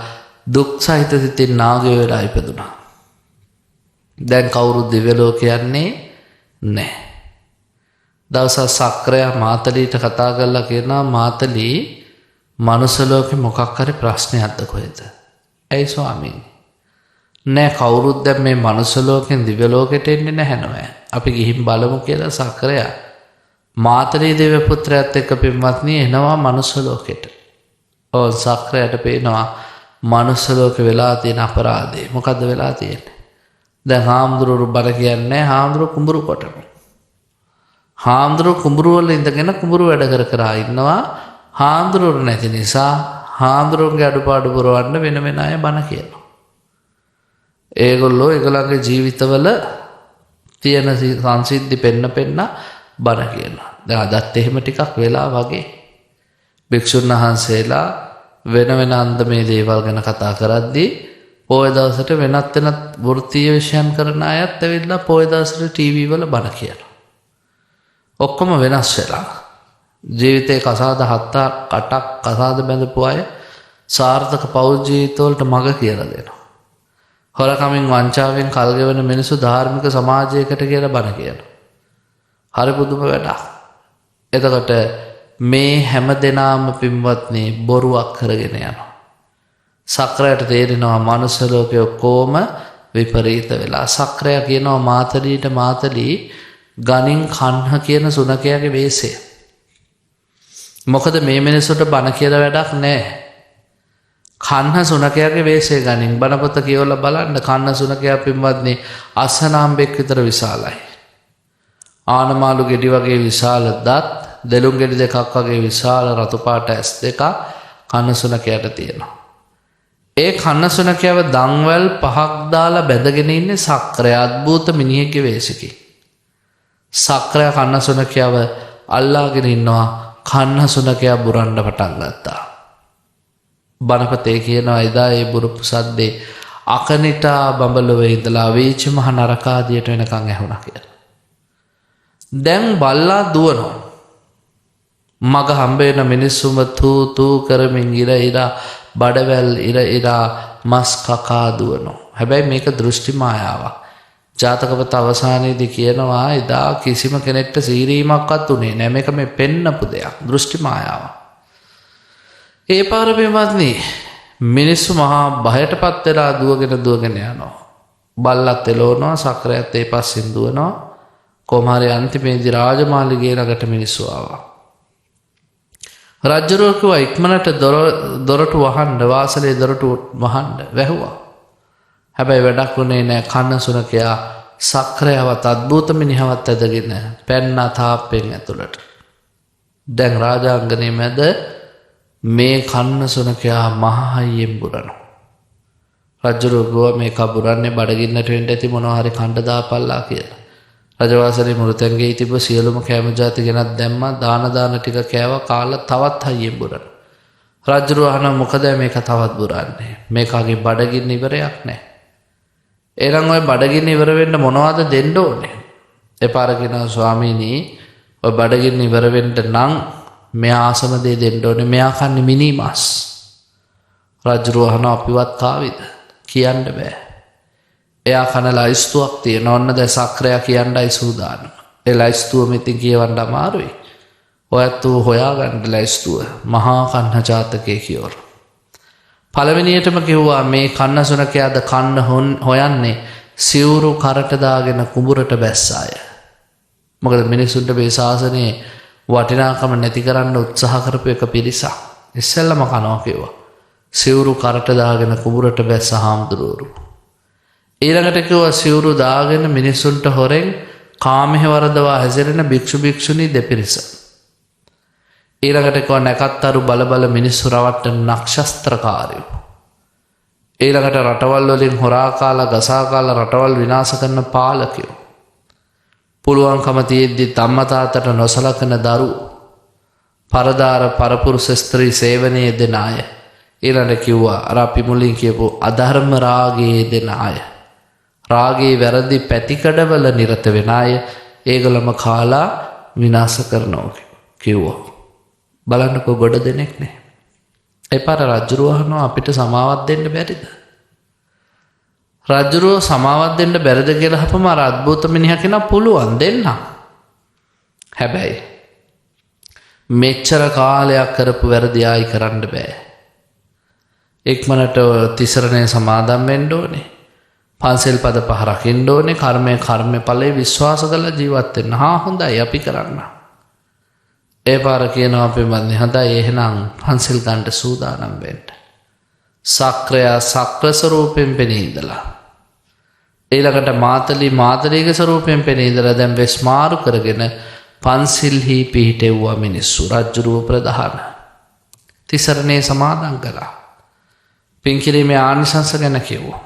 දුක් සහිත සිතින් නාගයෝ වෙලා ඉපදුනා. දැන් කවුරුත් දිව්‍ය ලෝකේ යන්නේ නැහැ. දවසක් සක්‍රයා මාතලීට කතා කරලා කියනවා, මාතලී මනුස්ස ලෝකේ මොකක් හරි ප්‍රශ්නයක්ද කොහෙද? ඇයි ස්වාමීනි? නෑ කවුරුත් දැන් මේ මනුස්ස ලෝකෙන් දිව්‍ය ලෝකෙට එන්නේ නැහැ නෑ. අපි ගිහින් බලමු කියලා සක්‍රයා මාතලී දේව පුත්‍රයාත් එක්ක පින්වත්නි එනවා මනුස්ස ලෝකෙට. ඕ සක්‍රයාට පේනවා මනුස්ස ලෝකේ වෙලා තියෙන අපරාධය. මොකද්ද වෙලා තියෙන්නේ? දැන් හාමුදුරුවෝ බල කියන්නේ හාමුදුරුවෝ කුඹුරු කොටනවා. හාමුදුරුවෝ කුඹුරු වල ඉඳගෙන කුඹුරු වැඩ කර ඉන්නවා. හාමුදුරුවෝ නැති නිසා හාමුදුරුවෝගේ අඩුපාඩු පුරවන්න වෙන වෙන අය බන කියනවා. ඒගොල්ලෝ ඒගොල්ලන්ගේ ජීවිතවල තියෙන සංසිද්ධි පෙන්න බන කියනවා. දැන් අදත් එහෙම ටිකක් වෙලා වගේ භික්ෂුන් වහන්සේලා වෙන අන්දමේ දේවල් ගැන කතා කරද්දී පොය දවසට වෙනත් වෘත්තීය විෂයන් කරන අයත් ඇවිල්ලා පොය දවසට ටීවී වල බන කියනවා. ඔක්කොම වෙනස් වෙලා ජීවිතේ කසාද 7-8ක් කසාද බැඳපු අය සාර්ථක පෞල් ජීවිතවලට මඟ කියලා දෙනවා. හොරකමින් වංචාවෙන් කල් ගෙවන මිනිස්සු ධාර්මික සමාජයකට කියලා බන කියනවා. හරි පුදුම වැඩක්. එතකොට මේ හැම දෙනාම පින්වත්නි බොරුවක් කරගෙන යනවා. සක්‍රයට තේරෙනවා මනුස්ස ලෝකේ ඔක්කොම විපරීත වෙලා. සක්‍රයා කියනවා මාතලීට, මාතලී ගණින් කන්හ කියන සුනකයාගේ වේශය. මොකද මේ මිනිස්සුන්ට බන කියලා වැඩක් නැහැ. කන්හ සුනකයාගේ වේශය ගණින් බණපොත කියවලා බලන්න. කන්හ සුනකයා පින්වත්නි අස්සනාම්බෙක් විතර විශාලයි. ආනමාළු ගෙඩි වගේ විශාල දත්, දෙලුම් ගෙඩි දෙකක් වගේ විශාල රතු පාට ඇස් දෙකක් කන්හ සුනකයාට තියෙනවා. ඒ කන්හ සුනකයාව දන්වැල් 5ක් දාලා බැඳගෙන ඉන්නේ සක්‍රය. අද්භූත මිනිහෙක්ගේ වේශකේ. සක්‍රයා කන්නසුනකයාව අල්ලාගෙන ඉන්නවා. කන්නසුනකයා බුරන්න පටන් ගත්තා. බණපතේ කියනවා එදා ඒ බුරුපු සද්දේ අකනිටා බඹලොවේ ඉඳලා වීච මහ නරකාදියට වෙනකන් ඇහුණා කියලා. දැන් බල්ලා දුවනවා. මග හම්බෙන මිනිස්සුම තූ තූ කරමින් ඉර ඉරා බඩවැල් ඉර ඉරා මස් කකා දුවනවා. හැබැයි මේක දෘෂ්ටි මායාවක්. ජාතකපත අවසානයේදී කියනවා එදා කිසිම කෙනෙක්ට සීරීමක්වත් උනේ නැහැ. මේක මේ පෙන්නපු දෙයක්. දෘෂ්ටි මායාවක්. ඒ පාර බෙමත්නි මිනිස්සු මහා බයටපත් වෙලා දුවගෙන යනවා. බල්ලත් එලවනවා, සක්‍රයත් ඒ පස්සෙන් දුවනවා. කොහොම හරි අන්තිමේදී රාජමාලිගයේ ළඟට මිනිස්සු ආවා. රජුරෝ කිව්වා ඉක්මනට දොරටු වහන්න, වාසලේ දොරටු වහන්න වැහුවා. හැබැයි වැඩක් වුණේ නැහැ. කන්නසුනකයා සක්‍රයවත් අද්භූත මිනිහවත් ඇදගෙන පැන්නා තාප්පෙන් ඇතුළට. දැන් රාජාංගනේ මැද මේ කන්නසුනකයා මහහයියෙන් බුරනවා. රජුරෝ කිව්වා මේ කබුරන්නේ බඩගින්නට වෙන්න ඇති මොනවා හරි කණ්ඩ දාපල්ලා කියලා. රජවාසලේ මුරුතැන්ගේ තිබ්බ සියලුම කෑම ಜಾති ගෙනත් දැම්මා. දාන ටික කෑවා. කාලා තවත් හයියෙන් බුරන. රජුරෝ අහන මොකද මේක තවත් බුරන්නේ? මේකගේ බඩගින්න ඉවරයක් නැහැ. එහෙනම් ඔය බඩගින්න ඉවර වෙන්න මොනවද දෙන්න ඕනේ? එපාර කියනවා ස්වාමීනි ඔය බඩගින්න ඉවර වෙන්න නම් මෙයා ආසම දේ දෙන්න ඕනේ. මෙයා කන්නේ මිනි මාස්. රජුරෝ අහන අපිවත් කාවිද? කියන්න බෑ. එයා කන ලයිස්තුවක් තියෙනවා. ඔන්න දැන් සක්‍රයා කියන්නයි සූදානම්. ඒ ලයිස්තුව මෙතින් කියවන්න අමාරුයි. ඔයත් හොයාගන්න ලයිස්තුව. මහා කන්න ජාතකයේ කියවර. පළවෙනියටම කිව්වා මේ කන්නසුනකයාද කන්න හොයන්නේ සිවුරු කරට දාගෙන කුඹුරට බැස්සාය. මොකද මිනිසුන්ට මේ ශාසනයේ වටිනාකම නැති කරන්න උත්සාහ කරපු එක පිරිසක්. ඉස්සෙල්ලම කනවා කිව්වා. සිවුරු කරට දාගෙන කුඹුරට බැස්ස හාමුදුරුවෝ. ඊළඟට කිව්වා සිවුරු දාගෙන මිනිසුන්ට හොරෙන් කාමෙහි වරදවා හැසිරෙන භික්ෂු භික්ෂුණී දෙපිරිස. ඊළඟට කිව්වා නැකත්තරු බල මිනිස්සු රවට්ටන නක්ෂත්‍රකාරයෝ. ඊළඟට රටවල් වලින් හොරා කාලා ගසා කාලා රටවල් විනාශ කරන පාලකයෝ. පුළුවන්කම තියෙද්දි අම්මා තාත්තට නොසලකන දරුවෝ. පරදාර පරපුරුෂ ස්ත්‍රී සේවනයේ දෙන අය. ඊළඟට කිව්වා අර අපි මුලින් කියපු අධර්ම රාගයේ දෙන අය. රාගයේ වැරදි පැතිකඩවල නිරත වෙන අය ඒගොල්ලම කාලා විනාශ කරනවා කිව්වා. බලන්නකෝ ගොඩ දෙනෙක් නේ. එපාර රජුරෝ අහනවා අපිට සමාවක් දෙන්න බැරිද? රජුරෝ සමාවක් දෙන්න බැරිද කියලා අහපම අර අද්භූත මිනිහා කෙනා පුළුවන් දෙන්න. හැබැයි මෙච්චර කාලයක් කරපු වැරදි ආයි කරන්න බෑ. ඉක්මනට තිසරණේ සමාදම් වෙන්න ඕනේ. පන්සල් පද පහ රකින්න ඕනේ. කර්මය ඵලයේ විශ්වාස කරලා ජීවත් වෙන්න. හොඳයි අපි කරන්න. ඒ පාර කියනවා අපි මන්නේ හොඳයි එහෙනම් පන්සල් ගන්න සූදානම් වෙන්න. සක්‍රයා සක්‍ර ස්වරූපයෙන් පෙනී ඉඳලා. ඊළඟට මාතලීගේ ස්වරූපයෙන් පෙනී ඉඳලා දැන් වෙස්මාරු කරගෙන පන්සිල්හි පිහිටෙව්වා මිනිස්සු. රජුරුව ප්‍රධාන. තිසරණේ සමාදන් කළා. පින්කිරීමේ ආනිසංස ගැන කිව්වා.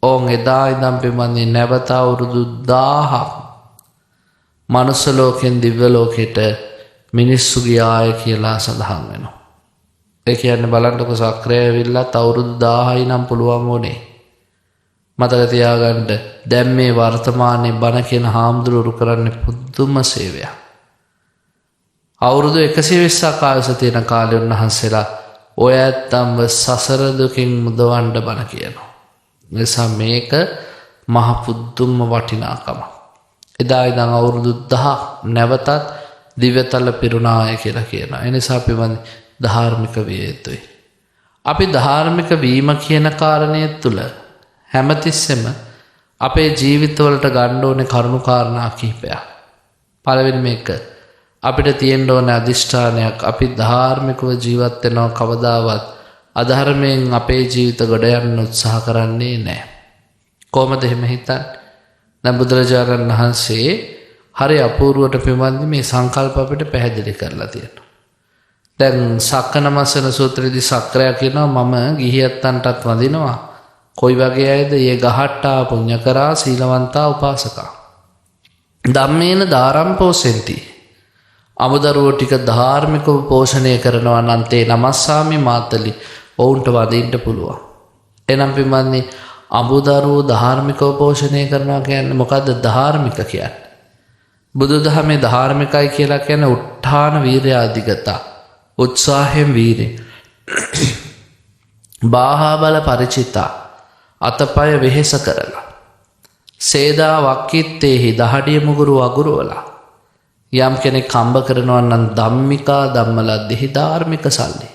ඕන් එදා ඉඳන් පින්වත්නි නැවත අවුරුදු 1000ක් මනුස්ස ලෝකෙන් දිව්‍ය ලෝකෙට මිනිස්සු ගියාය කියලා සඳහන් වෙනවා. ඒ කියන්නේ බලන්නකො සක්‍රය ඇවිල්ලත් අවුරුදු 1000යි නම් පුළුවන් වුණේ. මතක තියාගන්න දැන් මේ වර්තමානයේ බණ කියන හාමුදුරුවෝ කරන්නේ පුදුම සේවයක්. අවුරුදු 120ක් ආයුෂ තියෙන කාලේ උන්වහන්සේලා ඔය ඇත්තම්ව සසර දුකින් මුදවන්න බණ කියනවා. නිසා මේක මහ පුදුම වටිනාකම. එදා ඉඳන් අවුරුදු 1000 නැවතත් දිව්‍යතල පිරුණාය කියලා කියනවා. ඒ නිසා අපි ධාර්මික විය යුතුයි. අපි ධාර්මික වීම කියන කාරණය තුළ හැමතිස්සෙම අපේ ජීවිතවලට ගන්න ඕනේ කරුණු කාරණා කිහිපයක්. පළවෙනි මේක අපිට තියෙන්න ඕන අදිෂ්ඨානයක්. අපි ධාර්මිකව ජීවත් වෙනවා කවදාවත් අධර්මයෙන් අපේ ජීවිත ගොඩ යන්න උත්සාහ කරන්නේ නැහැ. කොහොමද එහෙම හිතන්නේ? දැන් බුදුරජාණන් වහන්සේ හරි අපූර්වට පින්වත්නි මේ සංකල්ප අපිට පැහැදිලි කරලා තියෙනවා. දැන් සක්කනමස්සන සූත්‍රයේදී සක්‍රයා කියනවා මම ගිහියත්තන්ටත් වඳිනවා. කොයි වගේ අයද? ඒ ගහට්ටා පුඤ්ඤකරා සීලවන්තා උපාසකා. ධම්මේන දාරම් පෝසෙන්ති. අමුදරුවෝ ටික ධාර්මිකව පෝෂණය කරනවා නම් තේ නමස්සාමි මාතලි ඔවුන්ට වදින්න පුළුවන්. එනම් පින්වත්නි අමුදරුවෝ ධාර්මිකව පෝෂණය කරනවා කියන්නේ මොකද්ද ධාර්මික කියන්නේ? බුදුදහමේ ධාර්මිකයි කියලා කියන්නේ උත්ථාන වීර්ය අධිගතා. උත්සාහයෙන් වීර්ය. බාහා බල පරිචිතා. අතපය වෙහෙස කරලා. සේදා වක්කිත්තේහි දහඩිය මුගුරු අගුරුවලා. යම් කෙනෙක් කම්බ කරනවා නම් ධම්මිකා ධම්මලද්දෙහි ධාර්මික සල්ලි.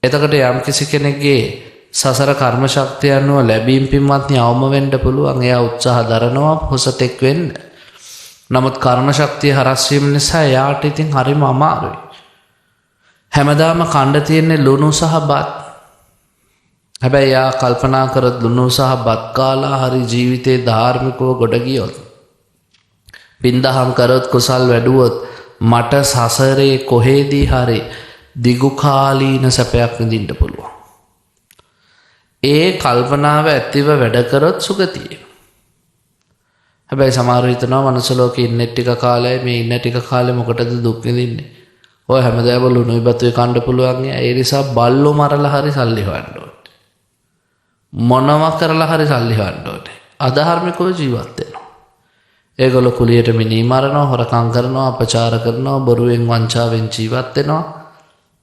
එතකොට යම් කිසි කෙනෙක්ගේ සසර කර්ම ශක්තිය අනුව ලැබීම් පින්වත්නි අවම වෙන්න පුළුවන්. එයා උත්සාහ දරනවා පොසතෙක් වෙන්න. නමුත් කර්ම ශක්තිය හරස් වීම නිසා එයාට ඉතින් හරිම අමාරුයි. හැමදාම කණ්ඩ තියෙන්නේ ලුණු සහ බත්. හැබැයි යා කල්පනා කරත් ලුණු සහ බත් කාලා හරි ජීවිතේ ධාර්මිකව ගොඩ ගියොත් පින්දහම් කරොත් කුසල් වැඩුවොත් මට සසරේ කොහෙදී හරි දිගු කාලීන සැපයක් විඳින්න පුළුවන්. ඒ කල්පනාව ඇතිව වැඩ කරොත් සුගතියේ. හැබැයි සමහර හිතනවා මනුස්ස ලෝකේ ඉන්නේ ටික කාලයයි මේ ඉන්න ටික කාලෙ මොකටද දුක් විඳින්නේ? ඔය හැමදාම ලුණුයි බතුයි කන්න පුළුවන්. ඒ නිසා බල්ලෝ මරලා හරි සල්ලි හොයන්න ඕනේ. මොනවා කරලා හරි සල්ලි හොයන්න ඕනේ. අධාර්මිකව ජීවත් වෙනවා. ඒගොල්ලෝ කුලියට මිනී මරනවා, හොරකම් කරනවා, අපචාර කරනවා, බොරුවෙන් වංචාවෙන් ජීවත් වෙනවා.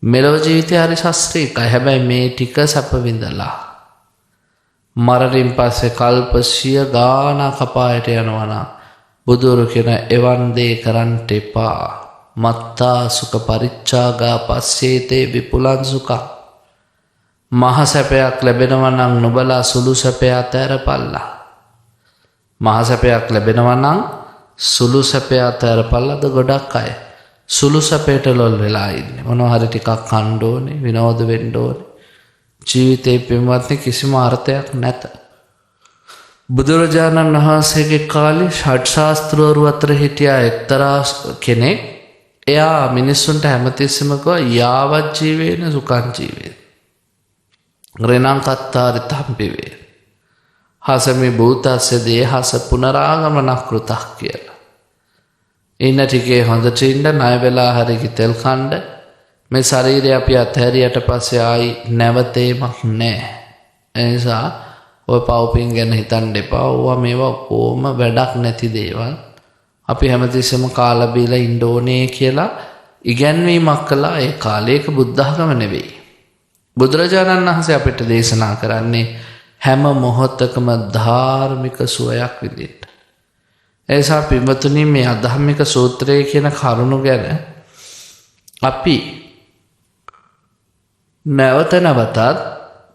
මෙලොව ජීවිතය හරි ශාස්ත්‍රීයයි. හැබැයි මේ ටික සැප විඳලා මරණින් පස්සේ කල්ප 100 ගාන කපායට යනවා නම් බුදුරු කියන එවන් දේ කරන්න එපා. මත්තා සුඛ පරිච්ඡාගා පස්සේතේ විපුලං සුඛං. මහ සැපයක් ලැබෙනවා නම් නොබලා සුළු සැපය අතහැරපල්ලා. මහ සැපයක් ලැබෙනවා නම් සුළු සැපය අතහැරපල්ලාද ගොඩක් අය සුළු සැපයට ලොල් වෙලා ඉන්නේ. මොනවා හරි ටිකක් කන්න ඕනේ, විනෝද වෙන්න ඕනේ. ජීවිතේ පින්වත්නි කිසිම අර්ථයක් නැත. බුදුරජාණන් වහන්සේගේ කාලේ ෂඩ් ශාස්ත්‍රවරු අතර හිටියා එක්තරා කෙනෙක්. එයා මිනිස්සුන්ට හැමතිස්සෙම කිව්වා යාවත් ජීවේන සුඛං ජීවේ. රෙණං කත්තාරි තම්පිවේ. හසමි භූතස්ස දේහස පුනරාගමනක් කෘතක් කියලා. ඉන්න ටිකේ හොඳට ඉන්න ණය වෙලා හරි කිතෙල් කණ්ඩ මේ ශරීරය අපි අත්හැරියට පස්සේ ආයි නැවතීමක් නැහැ. ඒ නිසා ඔය පව්පින් ගැන හිතන්න එපා. ඕවා මේවා කොහොම වැඩක් නැති දේවල්. අපි හැමතිස්සෙම කාලා බීලා ඉන්න ඕනේ කියලා ඉගැන්වීමක් කළා. ඒ කාලයක බුද්ධ ධර්ම නෙවෙයි. බුදුරජාණන් වහන්සේ අපිට දේශනා කරන්නේ හැම මොහොතකම ධාර්මික සුවයක් විඳින්න. ඒ නිසා පින්වතුනි මේ අධම්මික සූත්‍රය කියන කරුණු ගැන අපි නැවත නැවතත්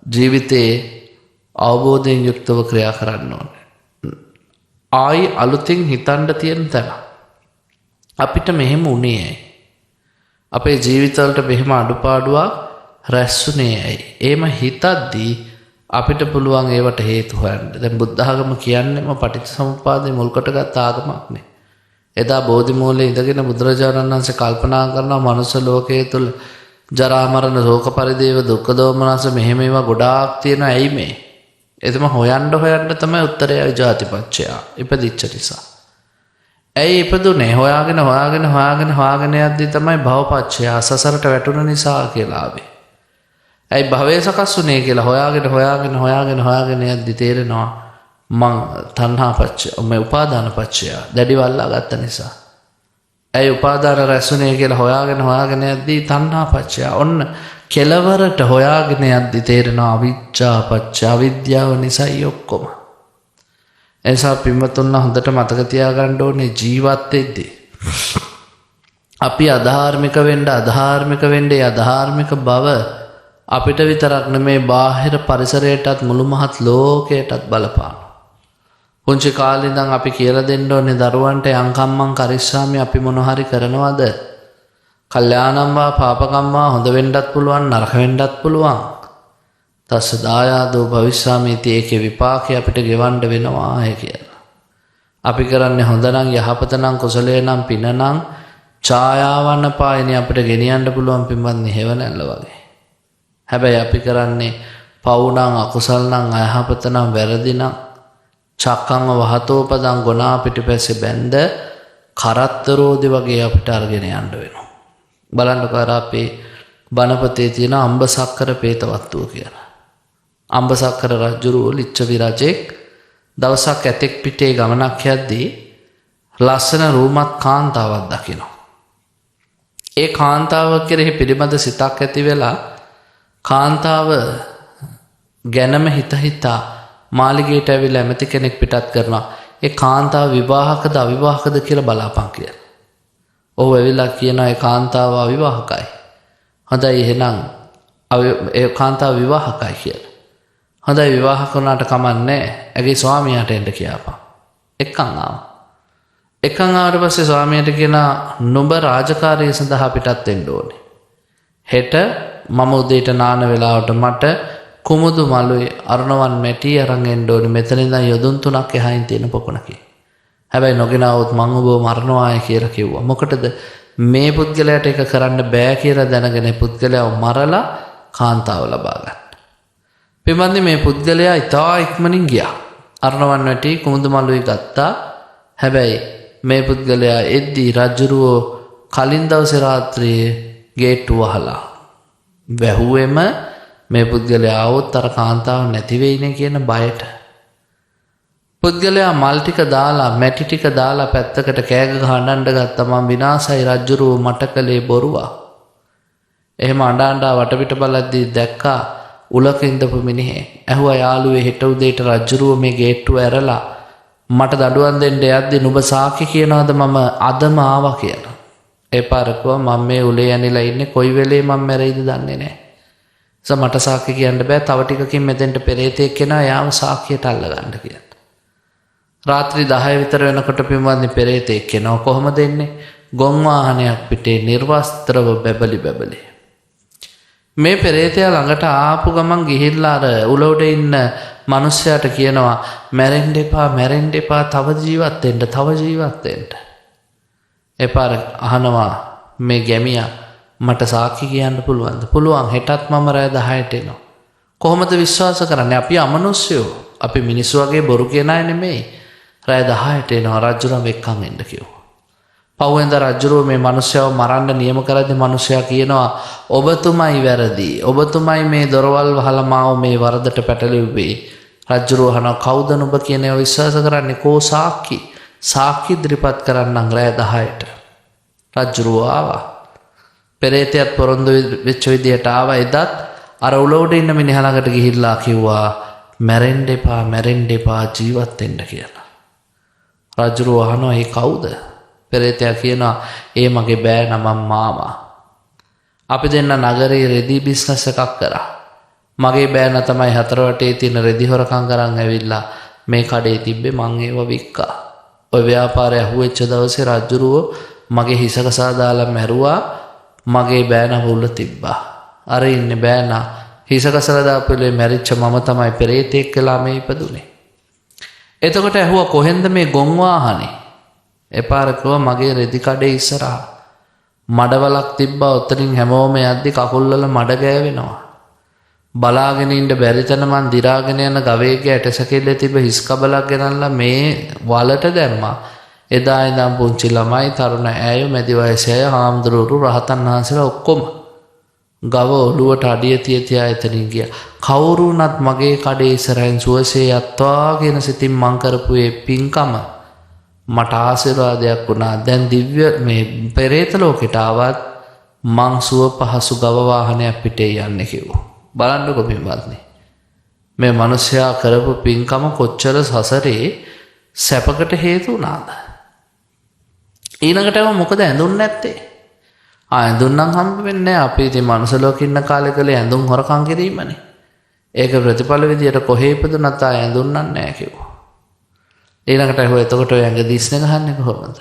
ජීවිතයේ අවබෝධයෙන් යුක්තව ක්‍රියා කරන්න ඕනේ. ආයි අලුතින් හිතන්න තියෙන තැන. අපිට මෙහෙම උනේ ඇයි? අපේ ජීවිතවලට මෙහෙම අඩුපාඩුවක් රැස්ුනේ ඇයි? එහෙම හිතද්දී අපිට පුළුවන් ඒවට හේතු හොයන්න. දැන් බුද්ධ ආගම කියන්නේම පටිච්චසමුප්පාදේ මුල් කොටගත් ආගමක් නේ. එදා බෝධි මූලයේ ඉඳගෙන බුදුරජාණන් වහන්සේ කල්පනා කරනවා මනුස්ස ලෝකයේ තුල ජරා මරණ ශෝක පරිදේව දුක්ඛ දෝමනස මෙහෙම ඒවා ගොඩාක් තියෙනවා. ඇයි මේ? එතම හොයන්න තමයි උත්තරය ජාතිපච්චය. ඉපදිච්ච නිසා. ඇයි ඉපදුනේ? හොයාගෙන යද්දී තමයි භවපච්චය සසරට වැටුණ නිසා කියලා ආවේ. ඇයි භවය සකස් වුනේ කියලා හොයාගෙන යද්දී තේරෙනවා මං තණ්හාපච්චය මේ උපාදානපච්චය දැඩිව අල්ලා ගත්ත නිසා. ඇයි උපාදාන රැස්ුනේ කියලා හොයාගෙන යද්දී තණ්හාපච්චය. ඔන්න කෙලවරට හොයාගෙන යද්දී තේරෙනවා අවිජ්ජාපච්චය අවිද්‍යාව නිසායි ඔක්කොම. එනිසා පින්වතුන්ලා හොඳට මතක තියාගන්න ඕනේ ජීවත් වෙද්දී අපි අධාර්මික වෙන්න අධාර්මික බව අපිට විතරක් නෙමේ බාහිර පරිසරයටත් මුළු මහත් ලෝකයටත් බලපාන. පුංචි කාලේ ඉඳන් අපි කියලා දෙන්න ඕනේ දරුවන්ට යංකම්මං කරිස්සාමි අපි මොන හරි කරනවද? කල්යාණම් වා පාපකම් වා හොඳ වෙන්නත් පුළුවන් නරක වෙන්නත් පුළුවන්. තස්ස දායාදෝ භවිස්සාමි इति ඒකේ විපාකේ අපිට ගෙවන්න වෙනවා කියලා. අපි කරන්නේ හොඳ නම් යහපත නම් කුසලයේ නම් පින නම් ඡායාවන්න පායනේ අපිට ගෙනියන්න පුළුවන් පින්වත්නි හේවණල්ල වගේ. හැබැයි අපි කරන්නේ පව් නම් අකුසල් නම් අයහපත නම් වැරදි නම් චක්කං වහතෝපදං ගොනා පිටිපස්සේ බැඳ කරත්තරෝදි වගේ අපිට අරගෙන යන්න වෙනවා. බලන්නකෝ අර අපේ බණපතේ තියෙන අම්බසක්කර පේතවත්තුව කියලා. අම්බසක්කර රජුරුව ලිච්ඡවි රජෙක් දවසක් ඇතෙක් පිටේ ගමනක් යද්දී ලස්සන රූමත් කාන්තාවක් දකිනවා. ඒ කාන්තාව කෙරෙහි පිළිබඳ සිතක් ඇති වෙලා කාන්තාව ගැනම හිතා මාලිගයට ඇවිල්ලා ඇමති කෙනෙක් පිටත් කරනවා. ඒ කාන්තාව විවාහකද අවිවාහකද කියලා බලාපන් කියලා. ඔහු ඇවිල්ලා කියනවා ඒ කාන්තාව අවිවාහකයි. හොඳයි එහෙනම් ඒ කාන්තාව විවාහකයි කියලා. හොඳයි විවාහක වුණාට කමන්නේ. ඇගේ ස්වාමියාට එන්න කියපන්. එක්කන් ආවා. එක්කන් ආවට පස්සේ ස්වාමියාට කියනවා නුඹ රාජකාරිය සඳහා පිටත් වෙන්න ඕනේ. හෙට මම උදේට නාන වෙලාවට මට කුමුදු මලුයි අරුණවන් මැටි අරන් එන්න ඕනේ. මෙතන ඉඳන් යොදුන් 3ක් එහායින් තියෙන පොකුණකේ. හැබැයි නොගෙන આવොත් මං ඔබව මරනවායි කියලා කිව්වා. මොකටද මේ පුද්ගලයාට ඒක කරන්න බෑ කියලා දැනගෙන පුද්ගලයාව මරලා කාන්තාව ලබා ගන්න. පින්වත්නි මේ පුද්ගලයා ඉතා ඉක්මනින් ගියා. අරුණවන් මැටි කුමුදු මලුයි ගත්තා. හැබැයි මේ පුද්ගලයා එද්දී රජුරෝ කලින් දවසේ රාත්‍රියේ ගේට්ටු වහලා වැහුවෙම මේ පුද්ගලයා આવොත් අර කාන්තාව නැති වෙයිනේ කියන බයට පුද්ගලයා මල් ටික දාලා මැටි ටික දාලා පැත්තකට කෑග ගහන්න ගත්තා. මම විනාසයි රජුරෝ මට කලේ බොරුවා. එහෙම අඬා වටපිට බලද්දී දැක්කා උලක ඉඳපු මිනිහේ. ඇහුවා යාළුවේ හෙට උදේට රජුරෝ මේ ගේට්ටුව ඇරලා මට දඩුවම් දෙන්න යද්දී නුඹ සාක්ෂි කියනවාද මම අදම ආවා කියලා. ඒ පාරකව මම මේ උලේ ඇනිලා ඉන්නේ කොයි වෙලේ මම මැරෙයිද දන්නේ නැහැ. මට සාක්ෂි කියන්න බෑ. තව ටිකකින් මෙතෙන්ට පෙරේතෙක් කෙනා යාම සාක්ෂියට අල්ලගන්න කියලා. රාත්‍රී 10 විතර වෙනකොට පින්වත්නි පෙරේතෙක් කෙනා කොහොමද එන්නේ? ගොන් වාහනයක් පිටේ නිර්වස්ත්‍රව බැබලි. මේ පෙරේතයා ළඟට ආපු ගමන් ගිහිල්ලා අර උලෝඩ ඉන්න මිනිස්සයාට කියනවා මැරෙන්න එපා තව ජීවත් වෙන්න. එපාර අහනවා මේ ගැමියා මට සාක්ෂි කියන්න පුළුවන්ද? පුළුවන්. හෙටත් මම රෑ 10ට එනවා. කොහොමද විශ්වාස කරන්නේ? අපි අමනුෂ්‍යයෝ. අපි මිනිස්සු වගේ බොරු කියන අය නෙමෙයි. රෑ 10ට එනවා රජුරම එක්කන් එන්න කිව්වා. පහුවෙන්ද රජුරෝ මේ මිනිස්සයව මරන්න නියම කරද්දී මිනිස්සයා කියනවා ඔබතුමයි වැරදි. ඔබතුමයි මේ දොරවල් වහලා මාව මේ වරදට පැටලෙව්වේ. රජුරෝ අහනවා කවුද නුඹ කියන ඒවා විශ්වාස කරන්නේ? කෝ සාක්ෂි? සාක්ෂි ඉදිරිපත් කරන්නම් රෑ 10ට. රජුරෝ ආවා. පෙරේතයත් පොරොන්දු වෙච්ච විදියට ආවා. එදත් අර උලෝඩ ඉන්න මිනිහා ළඟට ගිහිල්ලා කිව්වා මැරෙන්න එපා ජීවත් වෙන්න කියලා. රජුරෝ අහනවා ඒ කවුද? පෙරේතයා කියනවා ඒ මගේ බෑනා මම මාමා. අපි දෙන්න නගරේ රෙදි බිස්නස් එකක් කරා. මගේ බෑනා තමයි හතර වටේ තියෙන රෙදි හොරකම් කරන් ඇවිල්ලා මේ කඩේ තිබ්බේ මං ඒව වික්කා. ඔය ව්‍යාපාරය අහුවෙච්ච දවසේ රජුරෝ මගේ හිසකසා දාලා මැරුවා. මගේ බෑනා මුල්ල තිබ්බා. අර ඉන්නේ බෑනා හිසකසලා දාපුලේ මැරිච්ච මම තමයි පෙරේතෙක් කියලා මේ ඉපදුනේ. එතකොට ඇහුවා කොහෙන්ද මේ ගොන් වාහනේ? එපාරකව මගේ රෙදි කඩේ ඉස්සරහා මඩවලක් තිබ්බා. උතරින් හැමෝම යද්දි කකුල් වල මඩ ගෑවෙනවා. බලාගෙන ඉන්න බැරි තැන මං දිරාගෙන යන ගවේගේ ඇටසැකිල්ලේ තිබ්බ හිස් කබලක් ගෙනල්ලා මේ වලට දැම්මා. එදා ඉඳන් පුංචි ළමයි තරුණ ඈයෝ මැදි වයසේ අය හාමුදුරුවෝ රහතන් වහන්සේලා ඔක්කොම ගව ඔළුවට අඩිය තියා එතනින් ගියා. කවුරු වුණත් මගේ කඩේ ඉස්සරහින් සුවසේ යත්වා කියන සිතින් මං කරපු ඒ පින්කම මට ආශිර්වාදයක් වුණා. දැන් දිව්‍ය මේ පෙරේත ලෝකෙට ආවත් මං සුව පහසු ගව වාහනයක් පිටේ යන්නේ කිව්වා. බලන්නකො පින්වත්නි මේ මිනිසයා කරපු පින්කම කොච්චර සසරේ සැපකට හේතු වුණාද? ඊළඟටම මොකද ඇඳුම් නැත්තේ? ඇඳුම් නම් හම්බ වෙන්නේ නැහැ. අපි ඉතින් මනුස්ස ලෝකෙ ඉන්න කාලේ කලේ ඇඳුම් හොරකම් කිරීමනේ. ඒක ප්‍රතිඵල විදියට කොහේ ඉපදුනත් ඇඳුම් නැහැ කිව්වා. ඊළඟට ඇහුවා එතකොට ඔය ඇඟ දිස්නේ ගහන්නේ කොහොමද?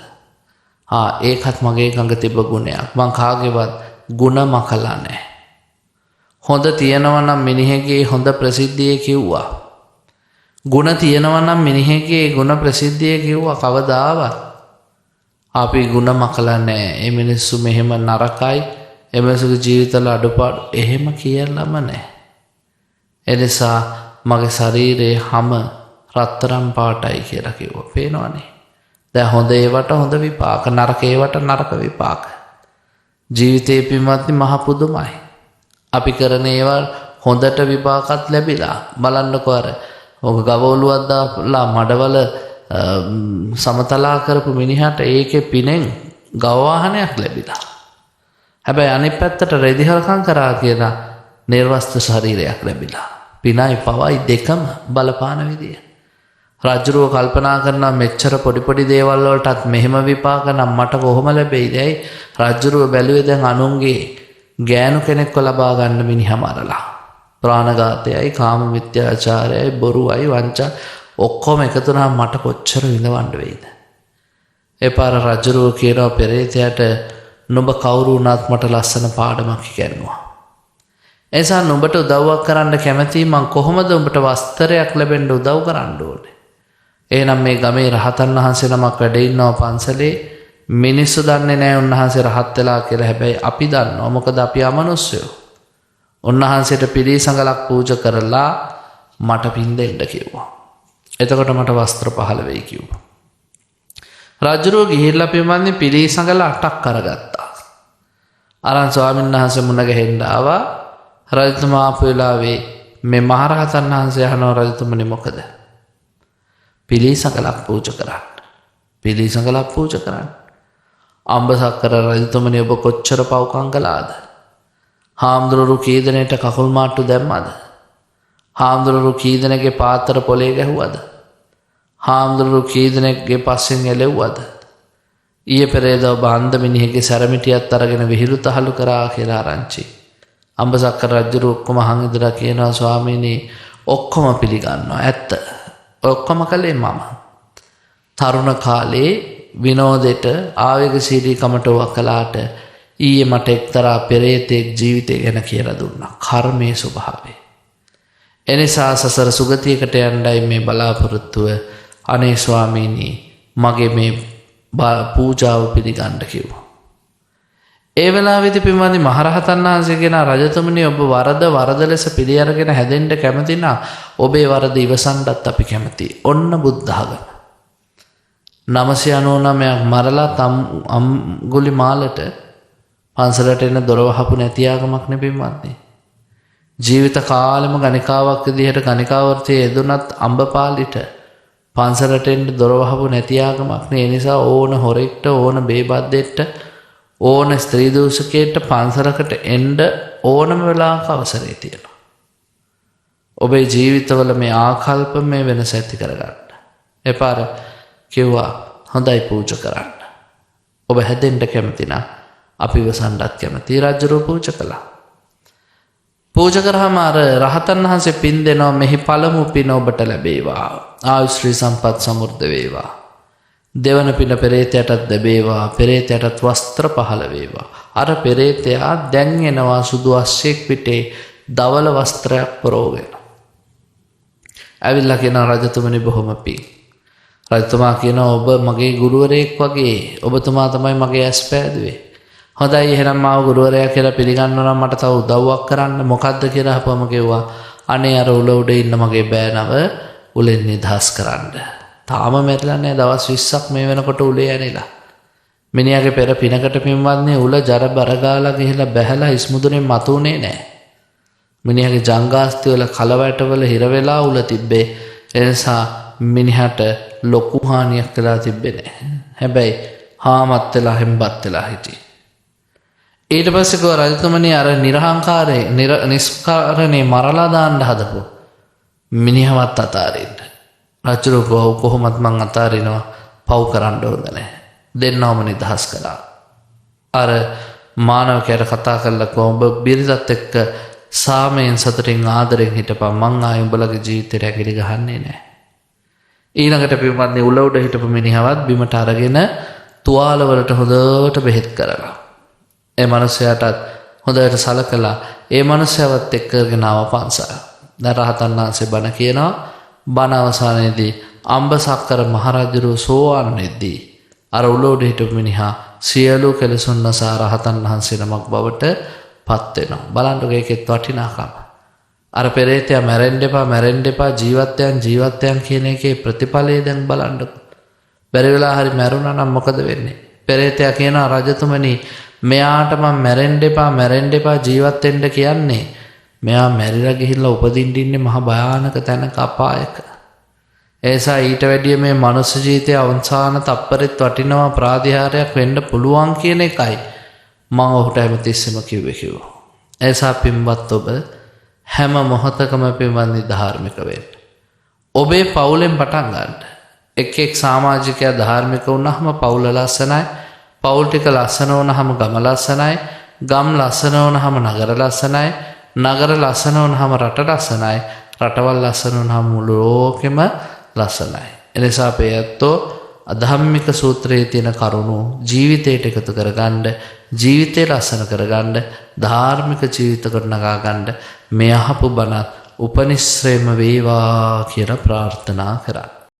ඒකත් මගේ ළඟ තිබ්බ ගුණයක්. මං කාගේවත් ಗುಣ මකලා නැහැ. හොඳ තියනවා නම් මිනිහෙගේ හොඳ ප්‍රසිද්ධිය කිව්වා. ಗುಣ තියනවා නම් මිනිහෙගේ ಗುಣ ප්‍රසිද්ධිය කිව්වා. කවදාවත් අපි ಗುಣ මකලා නැහැ. මේ මිනිස්සු මෙහෙම නරකයි. මේ මිනිස්සුගේ ජීවිතවල අඩුපාඩු එහෙම කියලාම නැහැ. එනිසා මගේ ශරීරයේ හැම රත්තරන් පාටයි කියලා කිව්වා. පේනවනේ. දැන් හොඳ ඒවට හොඳ විපාක, නරක ඒවට නරක විපාක. ජීවිතේ පින්වත්නි මහ පුදුමයි. අපි කරන ඒවා හොඳට විපාකත් ලැබිලා බලන්නකෝ අර ඔක ගවෝලුවක් දාලා මඩවල සමතලා කරපු මිනිහට ඒකේ පිනෙන් ගව වාහනයක් ලැබිලා. හැබැයි අනිත් පැත්තට රෙදිහල්කම් කරා කියලා නිර්වස්ත්‍ර ශරීරයක් ලැබිලා. පිනයි පවයි දෙකම බලපාන විදිය. රජුරව කල්පනා කරනවා මෙච්චර පොඩි පොඩි දේවල් වලටත් මෙහෙම විපාක නම් මට කොහොම ලැබෙයිද? රජුරව බැලුවේ දැන් අනුන්ගේ ගෑනු කෙනෙක්ව ලබා ගන්න මිනිහා මරලා. ප්‍රාණඝාතයයි, කාම මිත්‍යාචාරයයි, බොරුවයි, වංචා ඔක්කොම එකතු වුණාම මට කොච්චර විඳවන්න වෙයිද? ඒ පාර රජුරව කියනවා පෙරේතයාට නුඹ කවුරු වුණත් මට ලස්සන පාඩමක් ඉගෙනුවා. එසා නුඹට උදව්වක් කරන්න කැමතියි. මං කොහොමද උඹට වස්ත්‍රයක් ලැබෙන්න උදව් කරන්න ඕනේ? එහෙනම් මේ ගමේ රහතන් වහන්සේ නමක් වැඩ ඉන්නවා පන්සලේ. මිනිස්සු දන්නේ නැහැ උන්වහන්සේ රහත් වෙලා කියලා. හැබැයි අපි දන්නවා. මොකද අපි අමනුෂ්‍යයෝ. උන්වහන්සේට පිළිසඟලක් පූජා කරලා මට පින් දෙන්න කිව්වා. එතකොට මට වස්ත්‍ර පහළ වෙයි කිව්වා. රජුරෝ ගිහිල්ලා පින්වත්නි පිළිසඟල 8ක් අරගත්තා. අරන් ස්වාමීන් වහන්සේ මුණ ගැහෙන්න ආවා. රජතුමා ආපු වෙලාවේ මේ මහරහතන් වහන්සේ අහනවා රජතුමනි මොකද? පිළිසඟලක් පූජා කරන්න. පිළිසඟලක් පූජා කරන්න. අම්බසක්කර රජතුමනි ඔබ කොච්චර පව්කම් කළාද? හාමුදුරුවෝ කී දෙනෙක්ට කකුල් මාට්ටු දැම්මද? හාමුදුරුවෝ කී දෙනෙක්ගේ පාත්‍ර පොලේ ගැහුවද? හාමුදුරුවෝ කී දෙනෙක්ගේ පස්සෙන් එලෙව්වද? ඊයේ පෙරේදා ඔබ අන්ධ මිනිහෙක්ගේ සැරමිටියත් අරගෙන විහිළු තහළු කරා කියලා ආරංචි. අම්බසක්කර රජුරු ඔක්කොම අහන් ඉඳලා කියනවා ස්වාමීනි ඔක්කොම පිළිගන්නවා. ඇත්ත. ඔක්කොම කළේ මම. තරුණ කාලේ විනෝදෙට ආවේගශීලීකමට වකලාට ඊයේ මට එක්තරා පෙරේතෙක් ජීවිතය ගැන කියලා දුන්නා. කර්මයේ ස්වභාවය. එනිසා සසර සුගතියකට යන්නයි මේ බලාපොරොත්තුව. අනේ ස්වාමීනි මගේ මේ පූජාව පිළිගන්න කිව්වා. ඒ වෙලාවේදී පින්වත්නි මහරහතන් වහන්සේ කියන රජතුමනි ඔබ වරද ලෙස පිළි අරගෙන හැදෙන්න කැමති නම් ඔබේ වරද ඉවසන්නත් අපි කැමතියි. ඔන්න බුද්ධ ආගම. 999ක් මරලා අඟුලි මාලට පන්සලට එන දොර වහපු නැති ආගමක් නෙ පින්වත්නි. ජීවිත කාලෙම ගණිකාවක් විදිහට ගණිකාවර්තයේ යෙදුනත් අඹපාලිට පන්සලට එන්න දොර වහපු නැති ආගමක් නේ. ඒ නිසා ඕන හොරෙක්ට ඕන බේබද්දෙක්ට ඕන ස්ත්‍රී දූෂකයට පන්සලකට එන්න ඕනම වෙලාවක අවසරය තියෙනවා. ඔබේ ජීවිතවල මේ ආකල්ප මේ වෙනස ඇති කරගන්න. එපාර කිව්වා හොඳයි පූජා කරන්න. ඔබ හැදෙන්න කැමති නම් අපි ඉවසන්නත් කැමති. රජුරෝ පූජා කළා. පූජා කරාම අර රහතන් වහන්සේ පින් දෙනවා මෙහි පළමු පින ඔබට ලැබේවා. ආයුෂ්‍රී සම්පත් සමෘද්ධ වේවා. දෙවන පින පෙරේතයටත් ලැබේවා. පෙරේතයටත් වස්ත්‍ර පහළ වේවා. අර පෙරේතයා දැන් එනවා සුදු අස්සෙක් පිටේ දවල වස්ත්‍රයක් පරෝගෙන. ඇවිල්ලා කියනවා රජතුමනි බොහොම පිං. රජතුමා කියනවා ඔබ මගේ ගුරුවරයෙක් වගේ. ඔබතුමා තමයි මගේ ඇස් පෑදුවේ. හොඳයි එහෙනම් මාව ගුරුවරයා කියලා පිළිගන්නවා නම් මට තව උදව්වක් කරන්න. මොකද්ද කියලා අහපුවම කිව්වා අනේ අර උල උඩ ඉන්න මගේ බෑනව උලෙන් නිදහස් කරන්න. තාම මැරිලා නැහැ. දවස් 20ක් මේ වෙනකොට උලේ ඇනිලා. මිනිහාගේ පෙර පිනකට පින්වත්නි උල ජර බර ගාලා ගිහිලා බැහැලා ඉස්මුදුනේ මතුනේ නැහැ. මිනිහාගේ ජංගාස්ති වල කලවැටවල හිර වෙලා උල තිබ්බේ. ඒ නිසා මිනිහට ලොකු හානියක් වෙලා තිබ්බේ නැහැ. හැබැයි හාමත් වෙලා හෙම්බත් වෙලා හිටියේ. ඊට පස්සේ කෝ රජතුමනි අර නිර්හංකාරේ නිස්කාරණේ මරලා දාන්න හදපු මිනිහවත් අතාරින්න. රජුරෝ කොහොමත් මං අතාරිනවා පව් කරන්න ඕන නැහැ. දෙන්නවම නිදහස් කළා. අර මානවකයට කතා කළා කොහොඹ බිරිඳත් එක්ක සාමයෙන් සතුටින් ආදරෙන් හිටපන්. මං ආයෙ උඹලගේ ජීවිතේට ඇගිලි ගහන්නේ නැහැ. ඊළඟට පින්වත්නි උල උඩ හිටපු මිනිහවත් බිමට අරගෙන තුවාල වලට හොඳට බෙහෙත් කරලා ඒ මනුස්සයාටත් හොඳට සලකලා ඒ මනුස්සයවත් එක්කගෙන ආව පන්සල. දැන් රහතන් වහන්සේ බණ කියනවා. බණ අවසානයේදී අම්බසක්කර මහරජුරු සෝවන් වෙද්දී අර උල උඩ හිටපු මිනිහා සියලු කෙලෙසුන් නසා රහතන් වහන්සේ නමක් බවට පත් වෙනවා. බලන්නකෝ ඒකෙත් වටිනාකම. අර පෙරේතයා මැරෙන්න එපා ජීවත්යන් කියන එකේ ප්‍රතිඵලය දැන් බලන්නකො. බැරි වෙලා හරි මැරුණා නම් මොකද වෙන්නේ? පෙරේතයා කියනවා රජතුමනි මෙයාට මම මැරෙන්න එපා ජීවත් වෙන්න කියන්නේ මෙයා මැරිලා ගිහිල්ලා උපදින්න ඉන්නේ මහ භයානක තැනක අපායක. ඒසා ඊට වැඩිය මේ මනුස්ස ජීවිතයේ අවසාන තප්පරෙත් වටිනවා ප්‍රාතිහාර්යයක් වෙන්න පුළුවන් කියන එකයි මම ඔහුට හැමතිස්සෙම කිව්වා. ඒසා පින්වත් ඔබ හැම මොහොතකම පින්වත්නි ධාර්මික වෙන්න. ඔබේ පවුලෙන් පටන් ගන්න. එක් සමාජිකයා ධාර්මික වුණාම පවුල ලස්සනයි. පවුල් ටික ලස්සන වුණාම ගම ලස්සනයි. ගම් ලස්සන වුණාම නගර ලස්සනයි. නගර ලස්සන වුණාම රට ලස්සනයි. රටවල් ලස්සන වුණාම මුළු ලෝකෙම ලස්සනයි. එනිසා අපේ ඇත්තෝ අධම්මික සූත්‍රයේ තියෙන කරුණු ජීවිතයට එකතු කරගන්න, ජීවිතය ලස්සන කරගන්න, ධාර්මික ජීවිත කරනගා ගන්න මේ අහපු බණ උපනිශ්‍රේම වේවා කියලා ප්‍රාර්ථනා කරා.